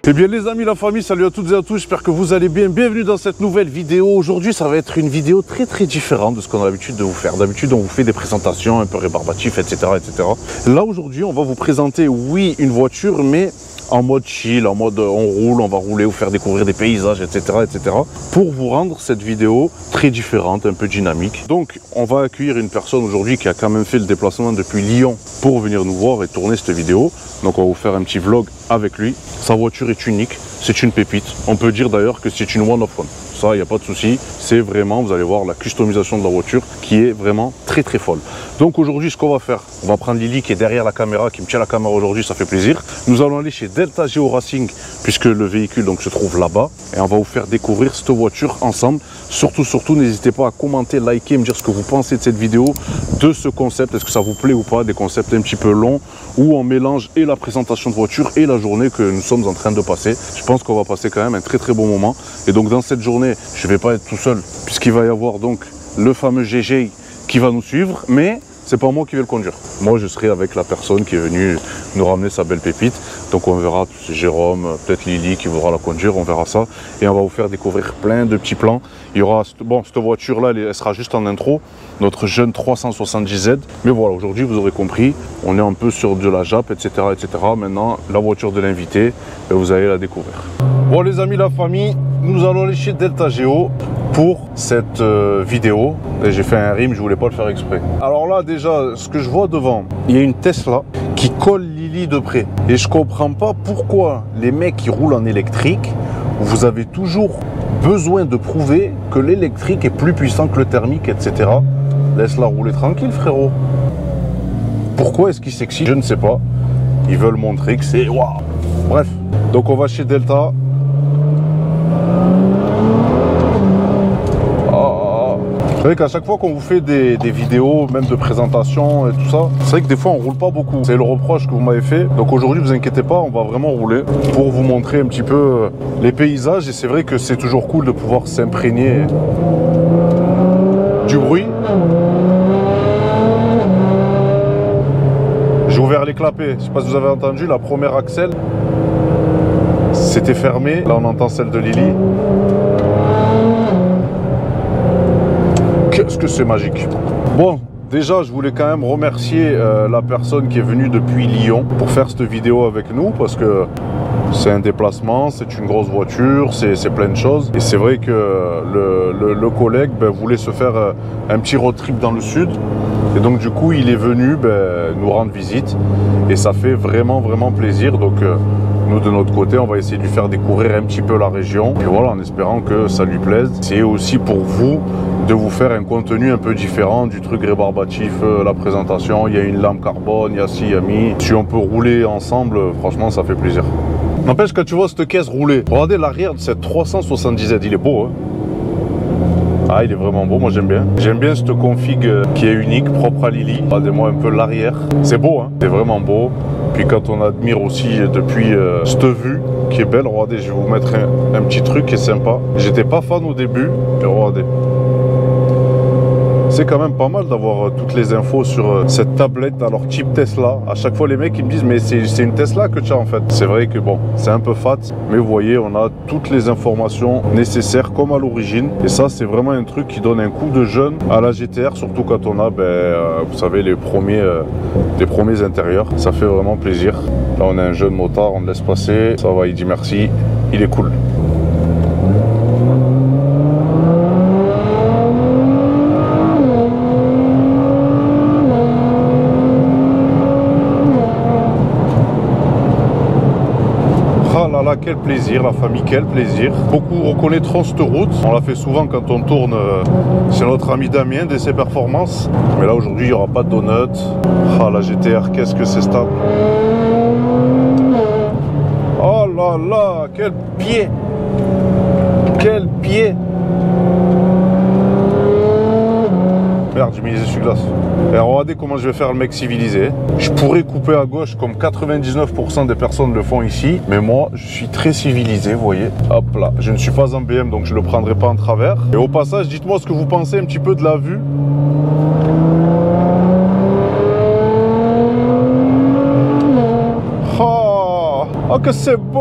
Eh bien les amis, la famille, salut à toutes et à tous, j'espère que vous allez bien. Bienvenue dans cette nouvelle vidéo. Aujourd'hui, ça va être une vidéo très différente de ce qu'on a l'habitude de vous faire. D'habitude, on vous fait des présentations un peu rébarbatives, etc. Là, aujourd'hui, on va vous présenter, oui, une voiture, mais en mode chill, en mode on roule, on va rouler, vous faire découvrir des paysages, etc. pour vous rendre cette vidéo très différente, un peu dynamique. Donc, on va accueillir une personne aujourd'hui qui a quand même fait le déplacement depuis Lyon pour venir nous voir et tourner cette vidéo. Donc, on va vous faire un petit vlog avec lui. Sa voiture est unique, c'est une pépite. On peut dire d'ailleurs que c'est une one of one. Ça, il n'y a pas de souci. C'est vraiment, vous allez voir, la customisation de la voiture qui est vraiment très folle. Donc aujourd'hui, ce qu'on va faire, on va prendre Lily qui est derrière la caméra, qui me tient la caméra aujourd'hui, ça fait plaisir. Nous allons aller chez Delta Geo Racing, puisque le véhicule donc se trouve là-bas. Et on va vous faire découvrir cette voiture ensemble. Surtout, n'hésitez pas à commenter, liker, me dire ce que vous pensez de cette vidéo, de ce concept. Est-ce que ça vous plaît ou pas? Des concepts un petit peu longs, où on mélange et la présentation de voiture et la journée que nous sommes en train de passer. Je pense qu'on va passer quand même un très bon moment. Et donc dans cette journée, je ne vais pas être tout seul, puisqu'il va y avoir donc le fameux GG qui va nous suivre, mais c'est pas moi qui vais le conduire. Moi, je serai avec la personne qui est venue nous ramener sa belle pépite. Donc on verra, c'est Jérôme, peut-être Lily qui voudra la conduire, on verra ça. Et on va vous faire découvrir plein de petits plans. Il y aura, bon, cette voiture-là, elle sera juste en intro, notre jeune 370Z. Mais voilà, aujourd'hui, vous aurez compris, on est un peu sur de la Jap, etc. Maintenant, la voiture de l'invité, vous allez la découvrir. Bon les amis, la famille, nous allons aller chez Delta Geo pour cette vidéo. Et j'ai fait un rime, je voulais pas le faire exprès. Alors là déjà, ce que je vois devant, il y a une Tesla qui colle Lily de près. Et je comprends pas pourquoi les mecs qui roulent en électrique, vous avez toujours besoin de prouver que l'électrique est plus puissant que le thermique, etc. Laisse-la rouler tranquille, frérot. Pourquoi est-ce qu'ils s'excitent? Je ne sais pas. Ils veulent montrer que c'est waouh. Bref, donc on va chez Delta. Vous savez qu'à chaque fois qu'on vous fait des vidéos, même de présentation et tout ça, c'est vrai que des fois on roule pas beaucoup. C'est le reproche que vous m'avez fait. Donc aujourd'hui, vous inquiétez pas, on va vraiment rouler pour vous montrer un petit peu les paysages. Et c'est vrai que c'est toujours cool de pouvoir s'imprégner du bruit. J'ai ouvert les clapets. Je sais pas si vous avez entendu, la première axle, c'était fermé. Là, on entend celle de Lily. Qu'est-ce que c'est magique. Bon, déjà, je voulais quand même remercier la personne qui est venue depuis Lyon pour faire cette vidéo avec nous, parce que c'est un déplacement, c'est une grosse voiture, c'est plein de choses. Et c'est vrai que le collègue voulait se faire un petit road trip dans le sud. Et donc du coup, il est venu nous rendre visite. Et ça fait vraiment plaisir. Donc nous, de notre côté, on va essayer de lui faire découvrir un petit peu la région. Et voilà, en espérant que ça lui plaise. C'est aussi pour vous de vous faire un contenu un peu différent du truc rébarbatif, la présentation. Il y a une lampe carbone, il y a ci, il y a mi. Si on peut rouler ensemble, franchement, ça fait plaisir. N'empêche, quand tu vois cette caisse rouler, regardez l'arrière de cette 370Z, il est beau, hein. Ah, il est vraiment beau, moi j'aime bien. J'aime bien cette config qui est unique, propre à Lily. Regardez-moi un peu l'arrière. C'est beau, hein, c'est vraiment beau. Puis quand on admire aussi depuis cette vue qui est belle, regardez, je vais vous mettre un petit truc qui est sympa. J'étais pas fan au début, mais regardez. C'est quand même pas mal d'avoir toutes les infos sur cette tablette, alors type Tesla. À chaque fois les mecs ils me disent mais c'est une Tesla que tu as en fait. C'est vrai que bon, c'est un peu fat, mais vous voyez on a toutes les informations nécessaires comme à l'origine. Et ça c'est vraiment un truc qui donne un coup de jeune à la GTR, surtout quand on a vous savez les premiers intérieurs. Ça fait vraiment plaisir. Là on a un jeune motard, on le laisse passer. Ça va, il dit merci, il est cool. Quel plaisir, la famille, quel plaisir. Beaucoup reconnaîtront cette route. On la fait souvent quand on tourne chez notre ami Damien d'essai performance. Mais là aujourd'hui il n'y aura pas de donut. Ah la GTR, qu'est-ce que c'est stable. Oh là là, quel pied. Quel pied. Merde, j'ai mis les essuie-glaces. Et regardez comment je vais faire le mec civilisé. Je pourrais couper à gauche comme 99% des personnes le font ici. Mais moi, je suis très civilisé, vous voyez. Hop là, je ne suis pas en BM, donc je ne le prendrai pas en travers. Et au passage, dites-moi ce que vous pensez un petit peu de la vue. Oh, que c'est beau.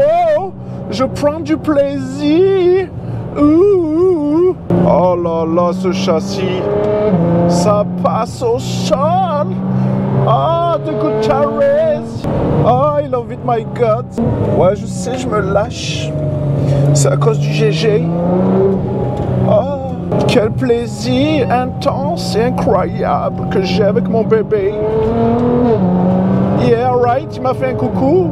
Je prends du plaisir. Ouh. Oh là là, ce châssis, ça passe au sol. Ah, de good caress. Oh, I love it, my God. Ouais, je sais, je me lâche. C'est à cause du GG. Oh, quel plaisir intense et incroyable que j'ai avec mon bébé. Yeah, right, il m'a fait un coucou.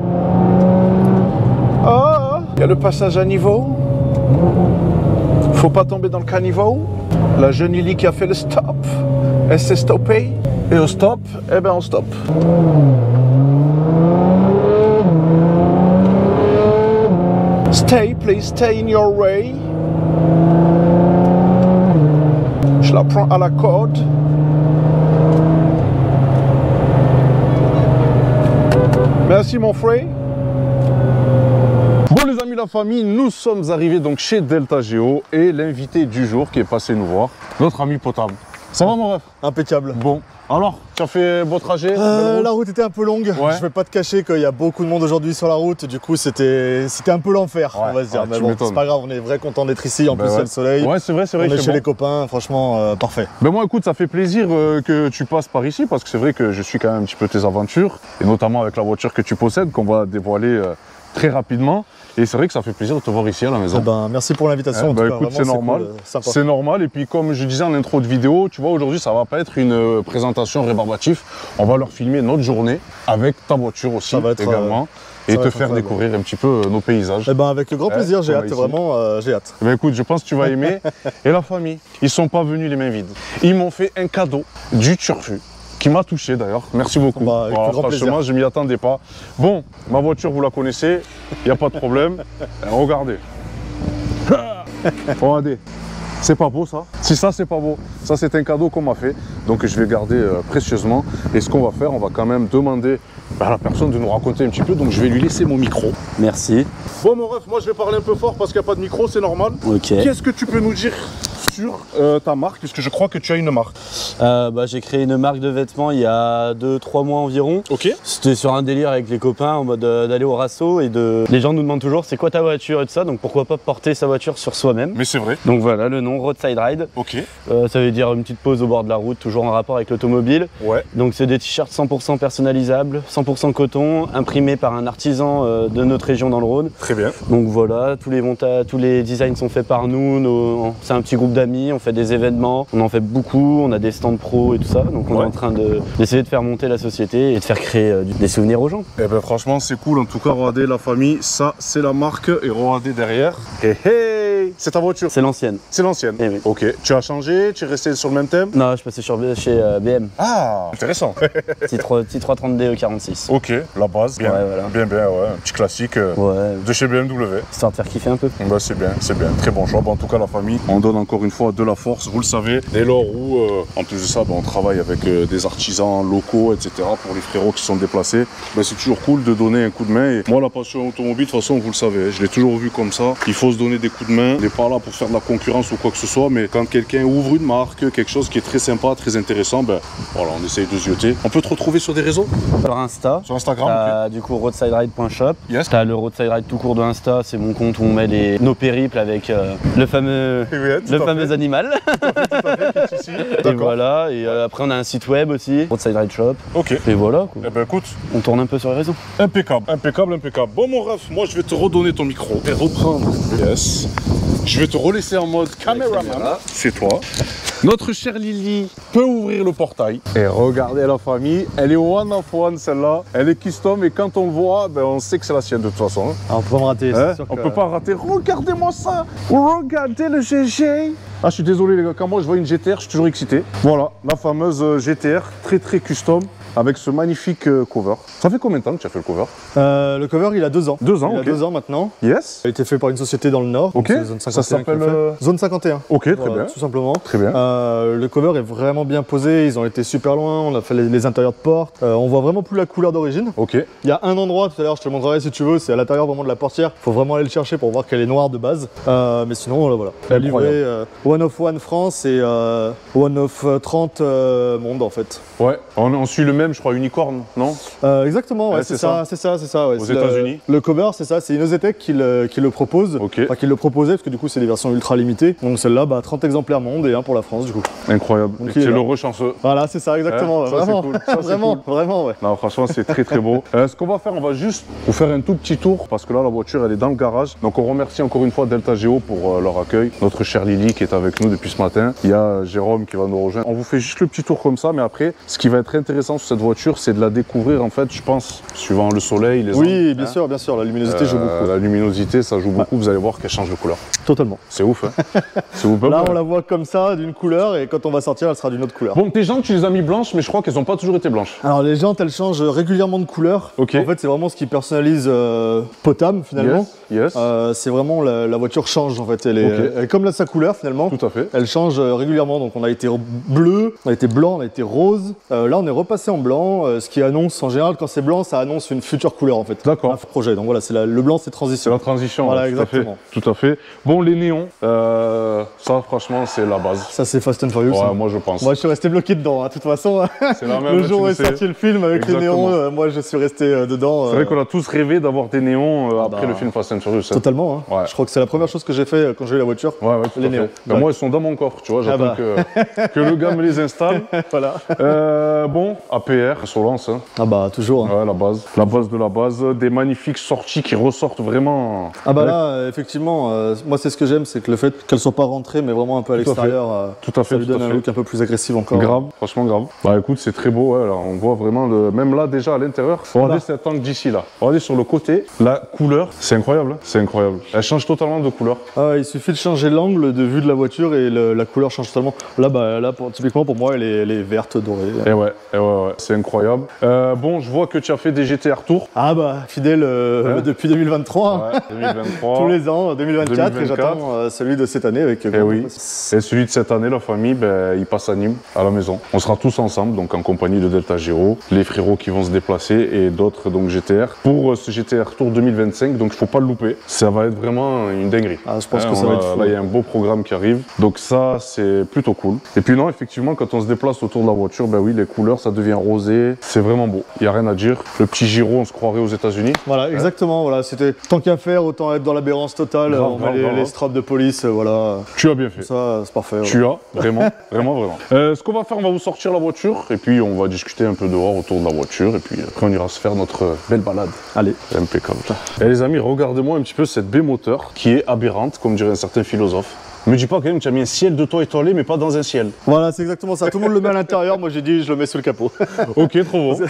Oh, il y a le passage à niveau. Faut pas tomber dans le caniveau. La jeune Lily qui a fait le stop, elle s'est stoppée. Et au stop, eh ben on stop. Stay, please stay in your way. Je la prends à la corde. Merci mon frère. Bon les amis, la famille, nous sommes arrivés donc chez Delta Geo et l'invité du jour qui est passé nous voir, notre ami Potable. Ça va mon ref? Impeccable. Bon, alors, tu as fait un beau trajet? La route était un peu longue, ouais. Je vais pas te cacher qu'il y a beaucoup de monde aujourd'hui sur la route, du coup c'était un peu l'enfer, ouais, on va se dire, mais bon, c'est pas grave, on est vrai content d'être ici, en plus il y a le soleil. Ouais, c'est vrai, on est chez les copains, franchement, parfait. Ben moi écoute, ça fait plaisir que tu passes par ici, parce que c'est vrai que je suis quand même un petit peu tes aventures, et notamment avec la voiture que tu possèdes, qu'on va dévoiler très rapidement. Et c'est vrai que ça fait plaisir de te voir ici à la maison. Eh ben, merci pour l'invitation. Écoute, c'est normal. Cool, c'est normal. Et puis, comme je disais en intro de vidéo, tu vois, aujourd'hui, ça va pas être une présentation rébarbatif. On va leur filmer notre journée avec ta voiture aussi, également. Et te faire découvrir un petit peu nos paysages. Eh ben, avec le grand plaisir, j'ai hâte, vraiment, j'ai hâte. Ben, écoute, je pense que tu vas aimer. Et la famille, ils sont pas venus les mains vides. Ils m'ont fait un cadeau du Turfu, qui m'a touché d'ailleurs. Merci beaucoup. Bah, voilà, franchement, je m'y attendais pas. Bon, ma voiture, vous la connaissez, il n'y a pas de problème. Regardez. Regardez. C'est pas beau ça? Si ça c'est pas beau, ça c'est un cadeau qu'on m'a fait, donc je vais garder précieusement. Et ce qu'on va faire, on va quand même demander à la personne de nous raconter un petit peu, donc je vais lui laisser mon micro. Merci. Bon mon ref, moi je vais parler un peu fort parce qu'il n'y a pas de micro, c'est normal. Ok. Qu'est-ce que tu peux nous dire sur ta marque, puisque je crois que tu as une marque? J'ai créé une marque de vêtements il y a 2-3 mois environ. Ok. C'était sur un délire avec les copains en mode d'aller au rasso et de... Les gens nous demandent toujours c'est quoi ta voiture et tout ça, donc pourquoi pas porter sa voiture sur soi-même. Mais c'est vrai. Donc voilà, le nom Roadside Ride. Ok. Ça veut dire une petite pause au bord de la route, toujours en rapport avec l'automobile. Ouais. Donc c'est des t-shirts 100% personnalisables, 100% coton, imprimés par un artisan de notre région dans le Rhône. Très bien. Donc voilà, tous les designs sont faits par nous, c'est un petit groupe d'amis, on fait des événements, on en fait beaucoup, on a des stands pro et tout ça, donc on est en train d'essayer de faire monter la société et de faire créer des souvenirs aux gens. Eh ben franchement c'est cool, en tout cas regardez la famille, ça c'est la marque et regardez derrière. Hey, hey, c'est ta voiture? C'est l'ancienne. C'est l'ancienne? Eh oui. Ok, tu as changé, tu es resté sur le même thème? Non, je passais chez BM. Ah, intéressant. Petit 330D E46. Ok, la base, bien, ouais, voilà. bien, ouais, un petit classique de chez BMW. Histoire de faire kiffer un peu. Bah, c'est bien, très bon choix. Bah, en tout cas la famille, on donne encore une fois de la force, vous le savez, dès lors où, en plus de ça, bah, on travaille avec des artisans locaux, etc. Pour les frérots qui sont déplacés, bah, c'est toujours cool de donner un coup de main. Et moi, la passion automobile, de toute façon, vous le savez, je l'ai toujours vu comme ça. Il faut se donner des coups de main. On n'est pas là pour faire de la concurrence ou quoi que ce soit, mais quand quelqu'un ouvre une marque, quelque chose qui est très sympa, très intéressant, ben voilà, on essaye de zioter. On peut te retrouver sur des réseaux? Sur Insta. Sur Instagram, okay. Du coup, roadsideride.shop. Yes. T'as le Roadside Ride tout court de Insta, c'est mon compte où on met nos périples avec le fameux animal. Ici. Et voilà, et après on a un site web aussi, Roadside Ride Shop. Ok. Et voilà quoi. Eh ben écoute, on tourne un peu sur les réseaux. Impeccable. Bon mon ref, moi je vais te redonner ton micro et reprendre. Yes. Je vais te relaisser en mode caméraman. C'est toi. Notre chère Lily peut ouvrir le portail. Et regardez la famille, elle est one of one celle-là. Elle est custom et quand on le voit, ben, on sait que c'est la sienne de toute façon. Ah, on peut pas me rater, hein, c'est sûr on que... peut pas rater. Regardez-moi ça. Regardez le GG. Ah, je suis désolé les gars, quand moi je vois une GTR, je suis toujours excité. Voilà, la fameuse GTR, très custom, avec ce magnifique cover. Ça fait combien de temps que tu as fait le cover? Le cover, il a 2 ans. 2 ans, il ok. a 2 ans maintenant. Yes. Il a été fait par une société dans le Nord. Ok. Zone 51 ça s'appelle... Zone 51. Ok, très voilà, bien. tout simplement. Très bien. Le cover est vraiment bien posé, ils ont été super loin, on a fait les intérieurs de porte. On voit vraiment plus la couleur d'origine. Ok. Il y a un endroit, tout à l'heure je te le montrerai si tu veux, c'est à l'intérieur vraiment de la portière. Faut vraiment aller le chercher pour voir qu'elle est noire de base. Mais sinon, voilà. La livrée One of One France et One of 30 monde en fait. Ouais, on suit le même, je crois, Unicorn, non? Exactement, ouais, c'est ça. Ouais. Aux États-Unis. Le cover, c'est ça, c'est Innozetech qui le propose. Ok. Enfin, qui le proposait, parce que du coup, c'est des versions ultra limitées. Donc celle-là, 30 exemplaires monde et un pour la France, du coup. Incroyable. C'est l'heureux chanceux. Voilà, c'est ça, exactement. Ça, vraiment, cool. Ça, vraiment, cool. vraiment, ouais. Non, franchement, c'est très très beau. Ce qu'on va faire, on va juste vous faire un tout petit tour, parce que là, la voiture, elle est dans le garage. Donc, on remercie encore une fois Delta Geo pour leur accueil. Notre chère Lily qui est avec nous depuis ce matin. Il y a Jérôme qui va nous rejoindre. On vous fait juste le petit tour comme ça, mais après, ce qui va être intéressant sur cette voiture, c'est de la découvrir, en fait, je pense, suivant le soleil, les Oui, bien sûr, la luminosité joue beaucoup. La luminosité, ça joue beaucoup. Vous allez voir qu'elle change de couleur. Totalement. C'est ouf, hein. C'est ouf. Là, on la voit comme ça, d'une couleur, et quand on va sortir, elle sera d'une autre couleur. Bon, tes jantes, tu les as mis blanches, mais je crois qu'elles n'ont pas toujours été blanches. Alors, les jantes, elles changent régulièrement de couleur. Ok. En fait, c'est vraiment ce qui personnalise Potam, finalement. Yes. C'est vraiment, la voiture change, en fait. Elle est comme sa couleur, finalement. Tout à fait. Elle change régulièrement. Donc, on a été bleu, on a été blanc, on a été rose. Là, on est repassé en blanc, ce qui annonce, en général, quand c'est blanc, ça annonce une future couleur, en fait. D'accord. Un projet. Donc, voilà, le blanc, c'est transition. C'est la transition. Voilà, tout exactement. Tout à fait. Bon, les néons, ça, franchement, c'est la base. Ça, c'est Fast and Furious. Ouais, hein. moi, je pense. Moi, je suis resté bloqué dedans, de toute façon. C'est la même. Le jour où est sorti le film avec Exactement. les néons, moi, je suis resté dedans. C'est vrai qu'on a tous rêvé d'avoir des néons après le film Fast and Furious. Totalement. Hein. Ouais. Je crois que c'est la première chose que j'ai fait quand j'ai eu la voiture. Ouais, les néons. Ben moi, ils sont dans mon coffre, tu vois. J'attends que le gars me les installe. Voilà. Bon, APR, Solence. Hein. Ah bah, toujours. Hein. Ouais, la base. La base de la base. Des magnifiques sorties qui ressortent vraiment. Ah bah là, effectivement, moi, c'est ce que j'aime, c'est que le fait qu'elles soient pas rentrées, mais vraiment un peu à l'extérieur, tout à fait, ça lui donne un look un peu plus agressif encore. Grave, franchement grave. Bah écoute, c'est très beau. Ouais, là, on voit vraiment même là déjà à l'intérieur. Regardez cet angle d'ici là. Regardez sur le côté, la couleur, c'est incroyable. C'est incroyable. Elle change totalement de couleur. Ah, il suffit de changer l'angle de vue de la voiture et la couleur change totalement. Là, typiquement pour moi, elle est verte, dorée. Et ouais, c'est incroyable. Bon, je vois que tu as fait des GTR Tour. Ah bah, fidèle depuis 2023. Ouais, 2023. Tous les ans, 2024, et j'attends celui de cette année avec. Oui. Et celui de cette année, la famille, il passe à Nîmes, à la maison. On sera tous ensemble, donc en compagnie de Delta Geo, les frérots qui vont se déplacer et d'autres donc GTR pour ce GTR Tour 2025. Donc il faut pas le louper. Ça va être vraiment une dinguerie. Ah, je pense que ça va être fou. Là, il y a un beau programme qui arrive. Donc ça, c'est plutôt cool. Et puis non, effectivement, quand on se déplace autour de la voiture, oui, les couleurs, ça devient rosé. C'est vraiment beau. Il n'y a rien à dire. Le petit Giro, on se croirait aux États-Unis. Voilà, exactement. Voilà, c'était tant qu'à faire, autant être dans l'aberrance totale. On met les straps de police, voilà. Tu as bien fait. Ça, c'est parfait. Tu as, vraiment, vraiment. Ce qu'on va faire, on va vous sortir la voiture et puis on va discuter un peu dehors autour de la voiture et puis après on ira se faire notre belle balade. Allez. Impeccable. Et les amis, regardez-moi un petit peu cette baie moteur qui est aberrante, comme dirait un certain philosophe. Me dis pas quand même que tu as mis un ciel de toit étoilé, mais pas dans un ciel. Voilà, c'est exactement ça. Tout le monde le met à l'intérieur. Moi, j'ai dit, je le mets sous le capot. Ok, trop beau.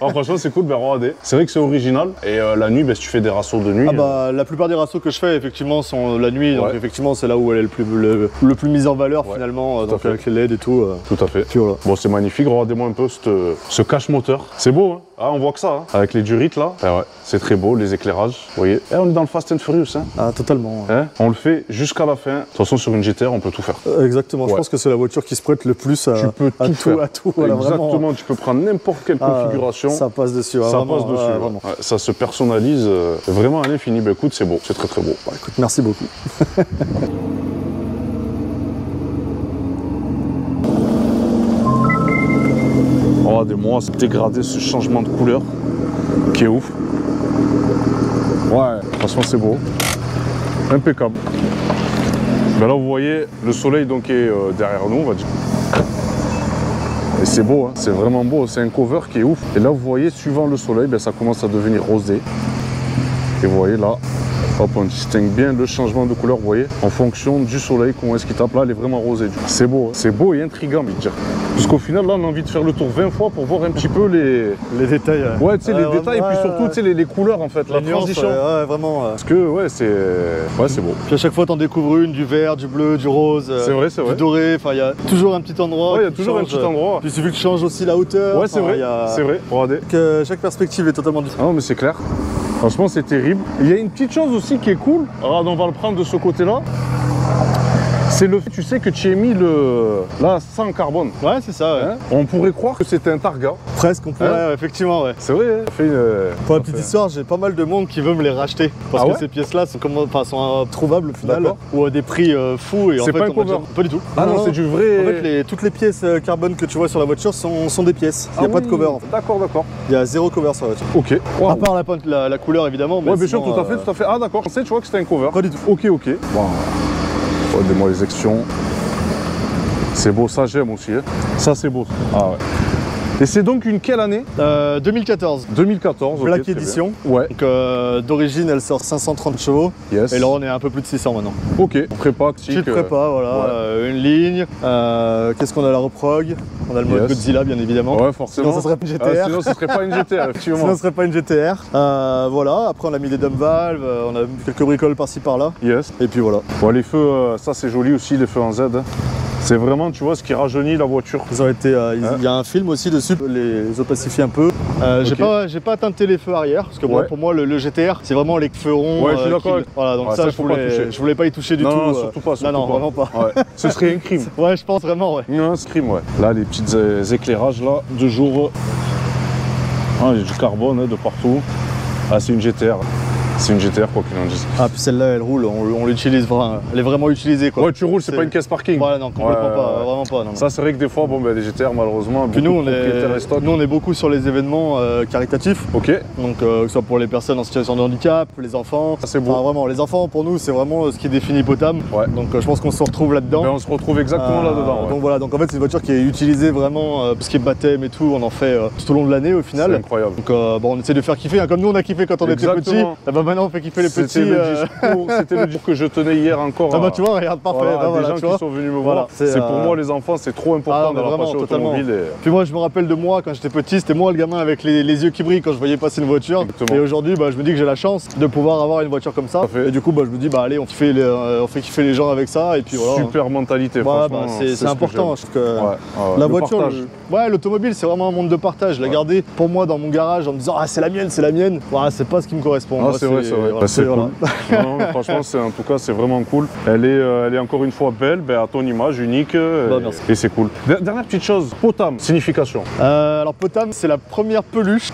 Alors, franchement, c'est cool. Regardez. C'est vrai que c'est original. Et la nuit, si tu fais des rassos de nuit. Ah bah, la plupart des rassos que je fais, effectivement, sont la nuit. Donc, effectivement, c'est là où elle est le plus mise en valeur, finalement. Donc, avec les LED et tout. Tout à fait. Puis, voilà. Bon, c'est magnifique. Regardez-moi un peu ce cache moteur. C'est beau, hein. Ah, on voit que ça, hein. Avec les durites là. Ah ouais, c'est très beau, les éclairages. Vous voyez. Et on est dans le Fast and Furious, hein. Ah, totalement. Hein, on le fait jusqu'à la fin. De toute façon, sur une GTR, on peut tout faire. Exactement. Je pense que c'est la voiture qui se prête le plus à tout. Voilà, exactement. Vraiment. Tu peux prendre n'importe quelle configuration. Ça passe dessus. Ça passe dessus. Vraiment. Ouais, ça se personnalise vraiment à l'infini. Bah, écoute, c'est beau. C'est très très beau. Bah, écoute, merci beaucoup. Regardez-moi, c'est dégradé ce changement de couleur qui est ouf. Ouais, franchement c'est beau. Impeccable. Ben là vous voyez, le soleil donc est derrière nous, on va dire. Et c'est beau, hein, c'est vraiment beau, c'est un cover qui est ouf. Et là vous voyez, suivant le soleil, ça commence à devenir rosé. Et vous voyez là, hop, on distingue bien le changement de couleur, vous voyez, en fonction du soleil, comment est-ce qu'il tape. Là, elle est vraiment rosée. C'est beau, hein. C'est beau et intriguant, envie de dire. Parce qu'au final, là, on a envie de faire le tour 20 fois pour voir un petit peu les détails. Ouais, tu sais, les détails et puis surtout, tu sais, les couleurs, en fait, la transition. Ouais, vraiment. Parce que, ouais, c'est beau. Puis à chaque fois, t'en découvres une, du vert, du bleu, du rose, c'est vrai. du doré. Enfin, il y a toujours un petit endroit. Ouais, il y a toujours un petit endroit. Puis il suffit que tu changes aussi la hauteur. Ouais, c'est vrai. C'est vrai. Regardez. Chaque perspective est totalement différente. Ah non, mais c'est clair. Franchement, c'est terrible. Il y a une petite chose aussi qui est cool. Regarde, on va le prendre de ce côté-là. C'est le fait, tu sais, que tu as mis là, ça en carbone. Ouais, c'est ça, ouais. Hein, on pourrait croire que c'était un Targa. Presque, on pourrait, Hein, effectivement, ouais. C'est vrai, hein. Pour la petite histoire, j'ai pas mal de monde qui veut me les racheter. Parce que ces pièces-là sont, sont trouvables au final, ou à des prix fous. Et en fait, pas un cover. Pas du tout. Ah non, c'est du vrai. En fait, toutes les pièces carbone que tu vois sur la voiture sont des pièces. Il n'y a pas de cover. En fait. D'accord, d'accord. Il y a 0 cover sur la voiture. Ok. Wow. À part la couleur, évidemment. Mais ouais, bien sûr, sinon, tout à fait, tout à fait. Ah, d'accord. Je pensais, tu vois, que c'était un cover. Pas du tout. Ok, ok. Bon. Regardez-moi les actions. C'est beau, ça j'aime aussi. Hein. Ça, c'est beau. Ah ouais. Et c'est donc une quelle année? 2014. 2014, ok. Black Edition. Ouais. Donc d'origine, elle sort 530 chevaux. Yes. Et là, on est à un peu plus de 600 maintenant. Ok. Prépa, Petite prépa, voilà. Ouais. Une ligne. Qu'est-ce qu'on a? La reprog. On a le mode Godzilla, bien évidemment. Ouais, forcément. Sinon, ça serait pas une GTR. Sinon, ce serait pas une GTR, effectivement. Sinon, ce serait pas une GTR. Voilà. Après, on a mis des dumb valves. On a mis quelques bricoles par-ci par-là. Yes. Et puis voilà. Bon, les feux, ça c'est joli aussi, les feux en Z. C'est vraiment, tu vois, ce qui rajeunit la voiture. Ils ont été, il y a un film aussi dessus, les opacifie un peu. J'ai pas teinté les feux arrière, parce que pour moi, le GTR, c'est vraiment les feux ronds. Ouais, je suis d'accord. Voilà, donc ça, je voulais pas y toucher du tout. Non, surtout pas. Non, vraiment pas. Ouais. Ce serait un crime. Ouais, je pense vraiment, ouais. Non, c'est un crime, ouais. Là, les petits éclairages, là, de jour. Ah, il y a du carbone de partout. Ah, c'est une GTR. C'est une GTR, quoi qu'il en dise. Ah, puis celle-là, elle roule, on l'utilise vraiment. Elle est vraiment utilisée, quoi. Ouais, tu roules, c'est pas une caisse parking. Ouais, non, complètement pas, vraiment pas. Non. Ça, c'est vrai que des fois, bon, ben, les GTR, malheureusement, puis nous, on est beaucoup sur les événements caritatifs. Ok. Donc, que ce soit pour les personnes en situation de handicap, les enfants. Ça, c'est beau. Enfin, vraiment, les enfants, pour nous, c'est vraiment ce qui définit Potam. Ouais. Donc, je pense qu'on se retrouve là-dedans. Ben, on se retrouve exactement là-dedans. Ouais. Donc, voilà, donc en fait, c'est une voiture qui est utilisée vraiment, tout ce qui est baptême et tout, on en fait tout au long de l'année au final. C'est incroyable. Donc, bon, on essaie de faire kiffer, hein, comme nous, on a kiffé quand on était petits. Ah bah, maintenant, on fait kiffer les petits. C'était le discours que je tenais hier encore. Ah bah tu vois, regarde, parfait. Voilà, des gens qui sont venus me voir. C'est pour moi les enfants, c'est trop important dans la passion automobile. Puis moi je me rappelle de moi quand j'étais petit, c'était moi le gamin avec les yeux qui brillent quand je voyais passer une voiture. Exactement. Et aujourd'hui je me dis que j'ai la chance de pouvoir avoir une voiture comme ça. Et du coup je me dis allez on fait kiffer les gens avec ça et puis voilà. Super mentalité, franchement. C'est important. Je trouve que la voiture, l'automobile c'est vraiment un monde de partage. La garder pour moi dans mon garage en me disant c'est la mienne, c'est pas ce qui me correspond. C'est vrai, c'est cool. Non, franchement, en tout cas, c'est vraiment cool. Elle est encore une fois belle, à ton image, unique, et c'est cool. Dernière petite chose, Potam, signification. Alors Potam, c'est la première peluche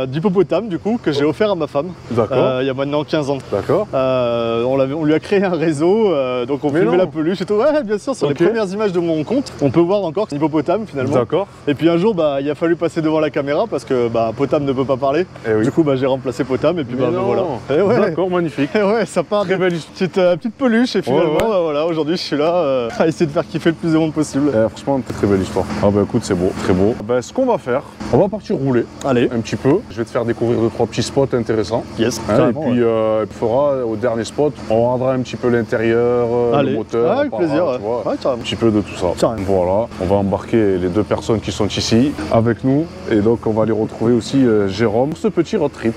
d'hippopotame du coup que j'ai offert à ma femme. D'accord. Il y a maintenant 15 ans. D'accord. On lui a créé un réseau, donc on filmait la peluche et tout. Ouais, bien sûr, sur les premières images de mon compte, on peut voir encore hippopotame finalement. D'accord. Et puis un jour, il a fallu passer devant la caméra parce que Potam ne peut pas parler. Du coup, j'ai remplacé Potam et puis voilà. D'accord, magnifique. Ouais, ça part de petite peluche et finalement voilà, aujourd'hui je suis là à essayer de faire kiffer le plus de monde possible. Franchement, très belle histoire. Ah bah écoute, c'est beau, très beau. Ce qu'on va faire, on va partir rouler. Allez. Un petit peu. Je vais te faire découvrir 2-3 petits spots intéressants. Yes. Et puis on fera au dernier spot, on regardera un petit peu l'intérieur, le moteur. Avec plaisir. Tu vois, un petit peu de tout ça. Voilà, on va embarquer les 2 personnes qui sont ici avec nous et donc on va aller retrouver aussi Jérôme pour ce petit road trip.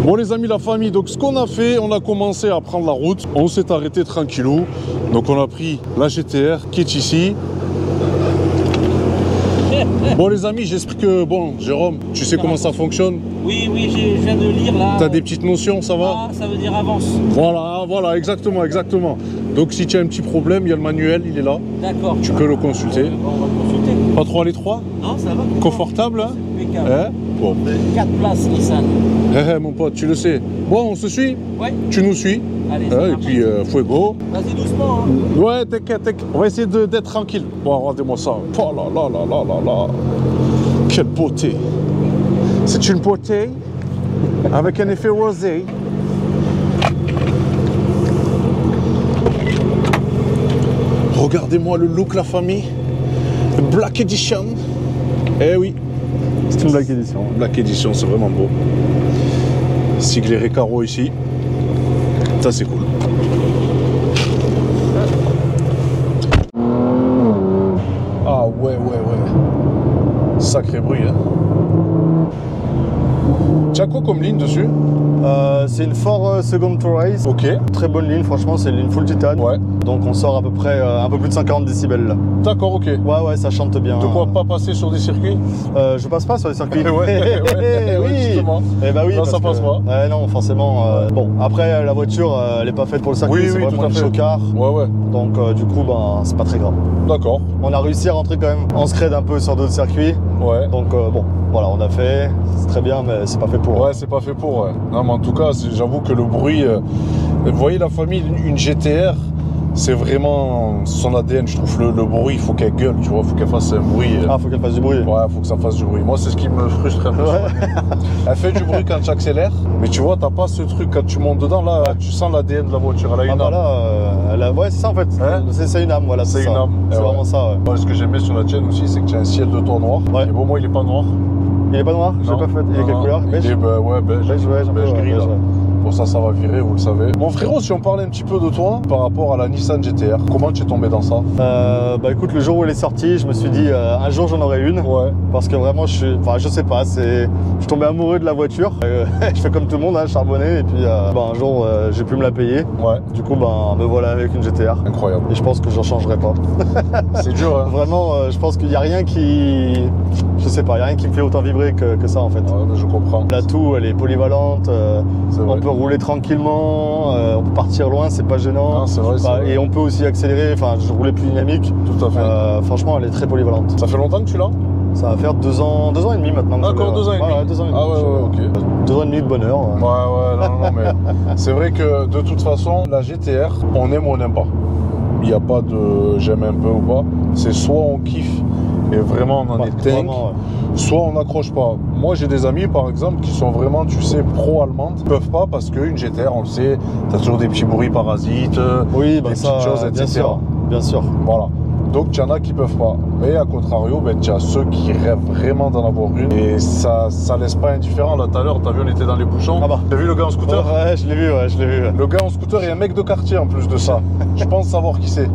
Bon les amis, la famille, donc ce qu'on a fait, on a commencé à prendre la route, on s'est arrêté tranquillou, donc on a pris la GTR qui est ici. Bon les amis, j'espère que, Jérôme, tu sais comment ça fonctionne? Oui, je viens de lire là. T'as des petites notions, ça va? Ah, ça veut dire avance. Voilà, exactement. Donc si tu as un petit problème, il y a le manuel, il est là. D'accord. Tu peux le consulter. On va le consulter. Pas trop à l'étroit? Non, ça va. Confortable, hein? Bon. 4 places Nissan. Mon pote, tu le sais. Bon, on se suit? Ouais. Tu nous suis? Allez, et puis, fuego. Vas-y doucement. Hein. Ouais, t'inquiète. On va essayer d'être tranquille. Bon, regardez-moi ça. Oh là. Quelle beauté. C'est une beauté avec un effet rosé. Regardez-moi le look, la famille. Black Edition. Eh oui. C'est une Black Edition. Black Edition, c'est vraiment beau. Siglé Recaro ici. Ça, c'est cool. Ah ouais. comme ligne dessus? C'est une Ford Second to Race. Ok. Très bonne ligne, franchement, c'est une ligne full titane. Ouais. Donc on sort à peu près un peu plus de 140 décibels là. D'accord, ok. Ouais, ça chante bien. De quoi pas passer sur des circuits? Je passe pas sur les circuits. Oui, justement. Eh bah oui. Là, ça passe pas. Ouais, non, forcément. Bon, après, la voiture, elle est pas faite pour le circuit, Oui, c'est oui, vraiment tout à une fait. chocard. Ouais. Donc du coup, ben, c'est pas très grave. D'accord. On a réussi à rentrer quand même en scred un peu sur d'autres circuits. Ouais. Donc bon, voilà, on a fait. C'est très bien, mais c'est pas fait pour. Ouais, c'est pas fait pour. Ouais. Non, mais en tout cas, j'avoue que le bruit. Vous voyez la famille, une GTR, c'est vraiment son ADN, je trouve. Le bruit, il faut qu'elle gueule, tu vois, il faut qu'elle fasse un bruit. Ah, faut qu'elle fasse du bruit. Ouais, faut que ça fasse du bruit. Moi, c'est ce qui me frustre un peu. Ouais. Elle fait du bruit quand tu accélères, mais tu vois, t'as pas ce truc quand tu montes dedans, là, tu sens l'ADN de la voiture. Elle a une âme. Ouais, c'est ça en fait. Hein, c'est une âme, voilà. c'est ça. une âme. C'est vraiment ça, ouais. Moi, ce que j'aimais sur la tienne aussi, c'est que tu as un ciel de toit noir. Ouais. Et bon, moi, il est pas noir. Il est pas noir? Je l'ai Non. pas fait. Il est Non, quelle non. couleur? Beige? Il est, ouais, beige. Beige, ouais, j'ai un peu, Beige gris, beige, là. ouais. Pour ça va virer, vous le savez. Mon frérot, si on parlait un petit peu de toi par rapport à la Nissan GTR, comment tu es tombé dans ça? Bah écoute, le jour où elle est sortie, je me suis dit un jour j'en aurai une. Ouais. Parce que vraiment, je sais pas, je suis tombé amoureux de la voiture. Je fais comme tout le monde, hein, charbonné. Et puis un jour, j'ai pu me la payer. Ouais. Du coup, me voilà avec une GTR. Incroyable. Et je pense que j'en changerai pas. C'est dur, hein? Vraiment, je pense qu'il n'y a rien qui... Je sais pas, il n'y a rien qui me fait autant vibrer que ça en fait. Ouais, mais je comprends. L'atout, elle est polyvalente, C'est on vrai. peut rouler tranquillement, on peut partir loin, c'est pas gênant. Non, c'est vrai, c'est vrai. Et on peut aussi accélérer, enfin je roulais plus dynamique. Tout à fait. Franchement, elle est très polyvalente. Ça fait longtemps que tu l'as? Ça va faire 2 ans et demi maintenant. que je D'accord, l'ai. 2 ans et demi. Ouais, 2 ans et demi. Ah ouais, ok. 2 ans et demi de bonheur. Ouais, non, mais c'est vrai que de toute façon, la GTR, on aime ou on n'aime pas. Il n'y a pas de j'aime un peu ou pas. C'est soit on kiffe et vraiment on en est dingue, Vraiment, ouais. soit on n'accroche pas. Moi j'ai des amis par exemple qui sont vraiment, tu sais, pro-allemandes. Ils peuvent pas parce qu'une GTR, on le sait, t'as toujours des petits bruits parasites, Oui, des ça, petites choses, etc. bien sûr, bien sûr. Voilà. Donc il y en a qui peuvent pas. Mais à contrario, tu as ceux qui rêvent vraiment d'en avoir une. Et ça laisse pas indifférent. Là tout à l'heure, t'as vu, on était dans les bouchons. Ah bah. T'as vu le gars en scooter? Ouais, je l'ai vu, Le gars en scooter et un mec de quartier en plus de ça. Je pense savoir qui c'est.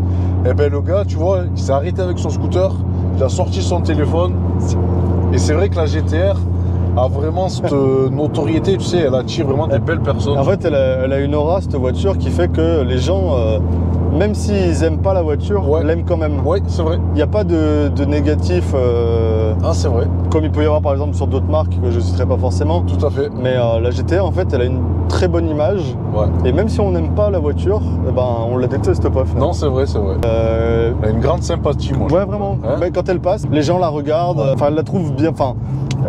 Et ben le gars, tu vois, il s'est arrêté avec son scooter, il a sorti son téléphone. Et c'est vrai que la GTR a vraiment cette notoriété, tu sais, elle attire vraiment des belles personnes. En fait, elle a une aura, cette voiture, qui fait que les gens, même s'ils aiment pas la voiture, Ouais. l'aiment quand même. Oui, c'est vrai. Il n'y a pas de négatif, Ah, c'est vrai. comme il peut y avoir par exemple sur d'autres marques que je ne citerai pas forcément. Tout à fait. Mais la GTR, en fait, elle a une très bonne image. Ouais. Et même si on n'aime pas la voiture, eh ben, on la déteste pas. finalement. Non, c'est vrai, c'est vrai. Elle a une grande sympathie, moi. je Ouais, trouve. vraiment. Hein? Mais quand elle passe, les gens la regardent, enfin, elle la trouvent bien. Enfin,